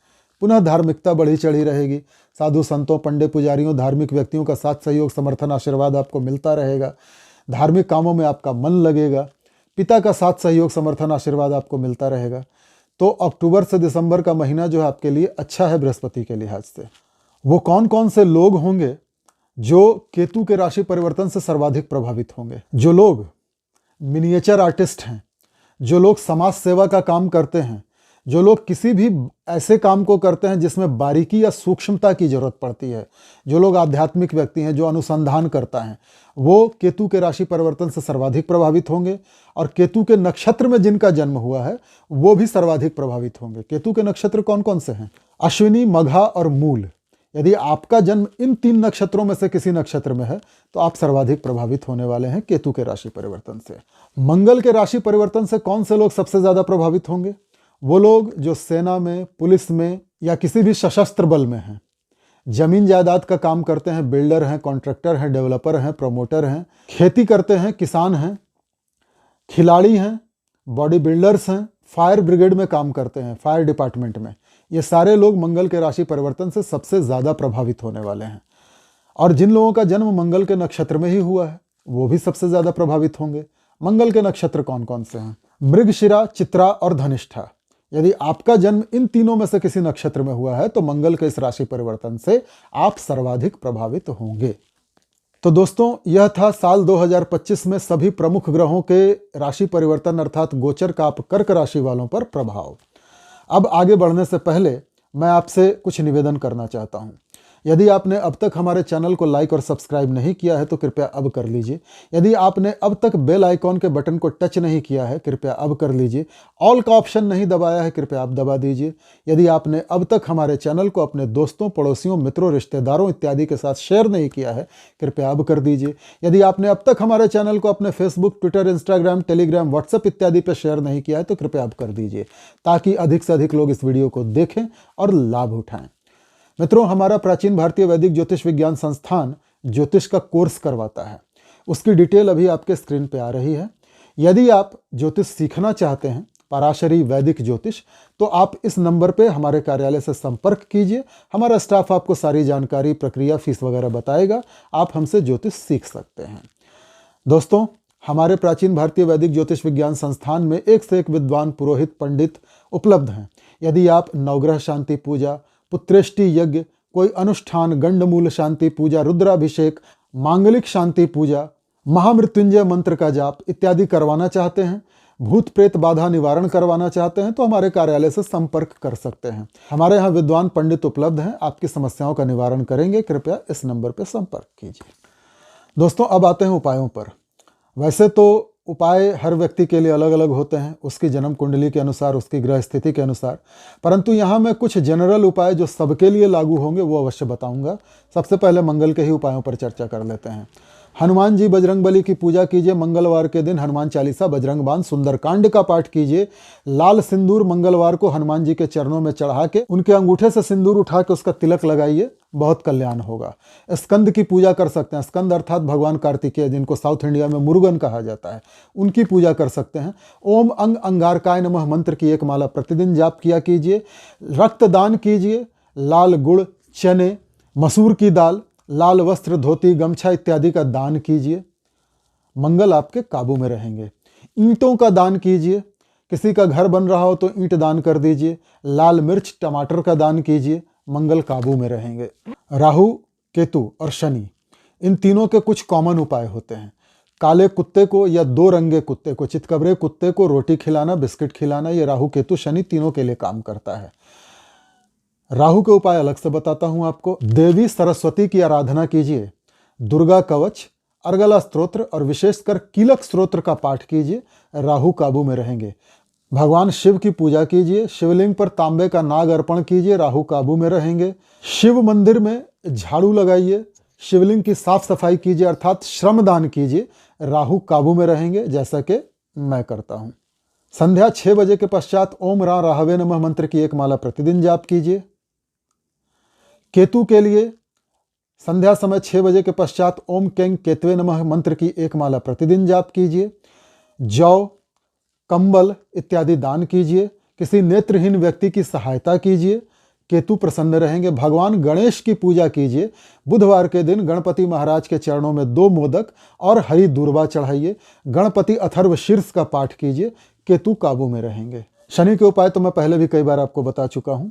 पुनः धार्मिकता बढ़ी चढ़ी रहेगी। साधु संतों, पंडित पुजारियों, धार्मिक व्यक्तियों का साथ सहयोग, समर्थन, आशीर्वाद आपको मिलता रहेगा। धार्मिक कामों में आपका मन लगेगा। पिता का साथ सहयोग, समर्थन, आशीर्वाद आपको मिलता रहेगा। तो अक्टूबर से दिसंबर का महीना जो है आपके लिए अच्छा है बृहस्पति के लिहाज से। वो कौन कौन से लोग होंगे जो केतु के राशि परिवर्तन से सर्वाधिक प्रभावित होंगे। जो लोग मिनिएचर आर्टिस्ट हैं, जो लोग समाज सेवा का काम करते हैं, जो लोग किसी भी ऐसे काम को करते हैं जिसमें बारीकी या सूक्ष्मता की जरूरत पड़ती है, जो लोग आध्यात्मिक व्यक्ति हैं, जो अनुसंधान करता है, वो केतु के राशि परिवर्तन से सर्वाधिक प्रभावित होंगे। और केतु के नक्षत्र में जिनका जन्म हुआ है वो भी सर्वाधिक प्रभावित होंगे। केतु के नक्षत्र कौन कौन से हैं? अश्विनी, मघा और मूल। यदि आपका जन्म इन 3 नक्षत्रों में से किसी नक्षत्र में है तो आप सर्वाधिक प्रभावित होने वाले हैं केतु के राशि परिवर्तन से। मंगल के राशि परिवर्तन से कौन से लोग सबसे ज्यादा प्रभावित होंगे? वो लोग जो सेना में, पुलिस में या किसी भी सशस्त्र बल में हैं, जमीन जायदाद का काम करते हैं, बिल्डर हैं, कॉन्ट्रैक्टर हैं, डेवलपर हैं, प्रमोटर हैं, खेती करते हैं, किसान हैं, खिलाड़ी हैं, बॉडी बिल्डर्स हैं, फायर ब्रिगेड में काम करते हैं, फायर डिपार्टमेंट में, ये सारे लोग मंगल के राशि परिवर्तन से सबसे ज़्यादा प्रभावित होने वाले हैं। और जिन लोगों का जन्म मंगल के नक्षत्र में ही हुआ है वो भी सबसे ज़्यादा प्रभावित होंगे। मंगल के नक्षत्र कौन कौन से हैं? मृगशिरा, चित्रा और धनिष्ठा। यदि आपका जन्म इन तीनों में से किसी नक्षत्र में हुआ है तो मंगल के इस राशि परिवर्तन से आप सर्वाधिक प्रभावित होंगे। तो दोस्तों, यह था साल 2025 में सभी प्रमुख ग्रहों के राशि परिवर्तन अर्थात गोचर का कर्क राशि वालों पर प्रभाव। अब आगे बढ़ने से पहले मैं आपसे कुछ निवेदन करना चाहता हूं। यदि आपने अब तक हमारे चैनल को लाइक और सब्सक्राइब नहीं किया है तो कृपया अब कर लीजिए। यदि आपने अब तक बेल आइकॉन के बटन को टच नहीं किया है कृपया अब कर लीजिए। ऑल का ऑप्शन नहीं दबाया है कृपया आप दबा दीजिए। यदि आपने अब तक हमारे चैनल को अपने दोस्तों, पड़ोसियों, मित्रों, रिश्तेदारों इत्यादि के साथ शेयर नहीं किया है कृपया अब कर दीजिए। यदि आपने अब तक हमारे चैनल को अपने Facebook, Twitter, Instagram, Telegram, WhatsApp इत्यादि पर शेयर नहीं किया है तो कृपया अब कर दीजिए, ताकि अधिक से अधिक लोग इस वीडियो को देखें और लाभ उठाएं। मित्रों, हमारा प्राचीन भारतीय वैदिक ज्योतिष विज्ञान संस्थान ज्योतिष का कोर्स करवाता है। उसकी डिटेल अभी आपके स्क्रीन पे आ रही है। यदि आप ज्योतिष सीखना चाहते हैं, पराशरी वैदिक ज्योतिष, तो आप इस नंबर पे हमारे कार्यालय से संपर्क कीजिए। हमारा स्टाफ आपको सारी जानकारी, प्रक्रिया, फीस वगैरह बताएगा। आप हमसे ज्योतिष सीख सकते हैं। दोस्तों, हमारे प्राचीन भारतीय वैदिक ज्योतिष विज्ञान संस्थान में एक से एक विद्वान पुरोहित, पंडित उपलब्ध हैं। यदि आप नवग्रह शांति पूजा, पुत्रेष्टि यज्ञ, कोई अनुष्ठान, गंडमूल शांति पूजा, रुद्राभिषेक, मांगलिक शांति पूजा, महामृत्युंजय मंत्र का जाप इत्यादि करवाना चाहते हैं, भूत प्रेत बाधा निवारण करवाना चाहते हैं तो हमारे कार्यालय से संपर्क कर सकते हैं। हमारे यहाँ विद्वान पंडित उपलब्ध हैं, आपकी समस्याओं का निवारण करेंगे। कृपया इस नंबर पर संपर्क कीजिए। दोस्तों, अब आते हैं उपायों पर। वैसे तो उपाय हर व्यक्ति के लिए अलग अलग होते हैं, उसकी जन्म कुंडली के अनुसार, उसकी ग्रह स्थिति के अनुसार, परंतु यहाँ मैं कुछ जनरल उपाय जो सबके लिए लागू होंगे वो अवश्य बताऊंगा। सबसे पहले मंगल के ही उपायों पर चर्चा कर लेते हैं। हनुमान जी, बजरंगबली की पूजा कीजिए। मंगलवार के दिन हनुमान चालीसा, बजरंग बाण, सुंदरकांड का पाठ कीजिए। लाल सिंदूर मंगलवार को हनुमान जी के चरणों में चढ़ा के उनके अंगूठे से सिंदूर उठा के उसका तिलक लगाइए, बहुत कल्याण होगा। स्कंद की पूजा कर सकते हैं। स्कंद अर्थात भगवान कार्तिकेय, जिनको साउथ इंडिया में मुरुगन कहा जाता है, उनकी पूजा कर सकते हैं। ओम अंग अंगारकाय नमः मंत्र की 1 माला प्रतिदिन जाप किया कीजिए। रक्तदान कीजिए। लाल गुड़, चने, मसूर की दाल, लाल वस्त्र, धोती, गमछा इत्यादि का दान कीजिए। मंगल आपके काबू में रहेंगे। ईंटों का दान कीजिए। किसी का घर बन रहा हो तो ईंट दान कर दीजिए। लाल मिर्च, टमाटर का दान कीजिए। मंगल काबू में रहेंगे। राहु, केतु और शनि, इन तीनों के कुछ कॉमन उपाय होते हैं। काले कुत्ते को या 2 रंगे कुत्ते को, चितकबरे कुत्ते को रोटी खिलाना, बिस्किट खिलाना, ये राहु, केतु, शनि तीनों के लिए काम करता है। राहु के उपाय अलग से बताता हूं आपको। देवी सरस्वती की आराधना कीजिए। दुर्गा कवच, अर्गला स्तोत्र और विशेषकर कीलक स्तोत्र का पाठ कीजिए। राहु काबू में रहेंगे। भगवान शिव की पूजा कीजिए। शिवलिंग पर तांबे का नाग अर्पण कीजिए। राहु काबू में रहेंगे। शिव मंदिर में झाड़ू लगाइए। शिवलिंग की साफ सफाई कीजिए अर्थात श्रमदान कीजिए। राहु काबू में रहेंगे, जैसा कि मैं करता हूं। संध्या 6 बजे के पश्चात ओम रा राहवे नमः मंत्र की 1 माला प्रतिदिन जाप कीजिए। केतु के लिए संध्या समय 6 बजे के पश्चात ओम केंग केतवे नमः मंत्र की 1 माला प्रतिदिन जाप कीजिए। जौ, कंबल इत्यादि दान कीजिए। किसी नेत्रहीन व्यक्ति की सहायता कीजिए। केतु प्रसन्न रहेंगे। भगवान गणेश की पूजा कीजिए। बुधवार के दिन गणपति महाराज के चरणों में 2 मोदक और हरी दूर्वा चढ़ाइए। गणपति अथर्व शीर्ष का पाठ कीजिए। केतु काबू में रहेंगे। शनि के उपाय तो मैं पहले भी कई बार आपको बता चुका हूं।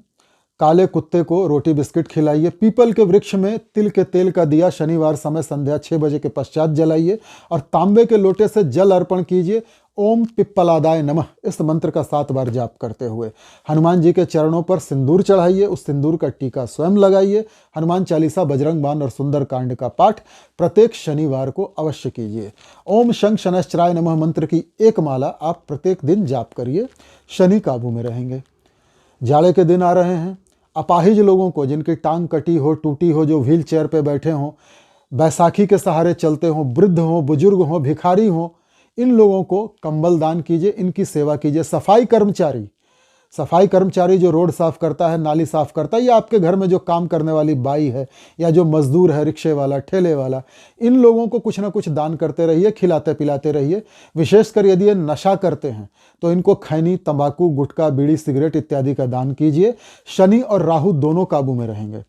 काले कुत्ते को रोटी बिस्किट खिलाइए। पीपल के वृक्ष में तिल के तेल का दिया शनिवार समय संध्या 6 बजे के पश्चात जलाइए और तांबे के लोटे से जल अर्पण कीजिए। ओम पिप्पलादाय नमः इस मंत्र का 7 बार जाप करते हुए हनुमान जी के चरणों पर सिंदूर चढ़ाइए। उस सिंदूर का टीका स्वयं लगाइए। हनुमान चालीसा, बजरंग बाण और सुंदर कांड का पाठ प्रत्येक शनिवार को अवश्य कीजिए। ओम शंख शनश्चराय नमः मंत्र की एक माला आप प्रत्येक दिन जाप करिए। शनि काबू में रहेंगे। जाड़े के दिन आ रहे हैं। अपाहिज लोगों को, जिनकी टांग कटी हो, टूटी हो, जो व्हील चेयर पर बैठे हों, बैसाखी के सहारे चलते हों, वृद्ध हों, बुजुर्ग हों, भिखारी हों, इन लोगों को कंबल दान कीजिए, इनकी सेवा कीजिए। सफाई कर्मचारी जो रोड साफ करता है, नाली साफ करता है, या आपके घर में जो काम करने वाली बाई है, या जो मजदूर है, रिक्शे वाला, ठेले वाला, इन लोगों को कुछ ना कुछ दान करते रहिए, खिलाते पिलाते रहिए। विशेषकर यदि ये नशा करते हैं तो इनको खैनी, तंबाकू, गुटखा, बीड़ी, सिगरेट इत्यादि का दान कीजिए। शनि और राहु दोनों काबू में रहेंगे।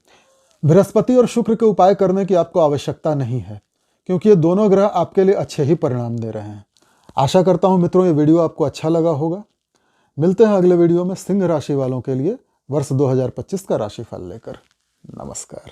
बृहस्पति और शुक्र के उपाय करने की आपको आवश्यकता नहीं है, क्योंकि ये दोनों ग्रह आपके लिए अच्छे ही परिणाम दे रहे हैं। आशा करता हूं मित्रों ये वीडियो आपको अच्छा लगा होगा। मिलते हैं अगले वीडियो में सिंह राशि वालों के लिए वर्ष 2025 का राशिफल लेकर। नमस्कार।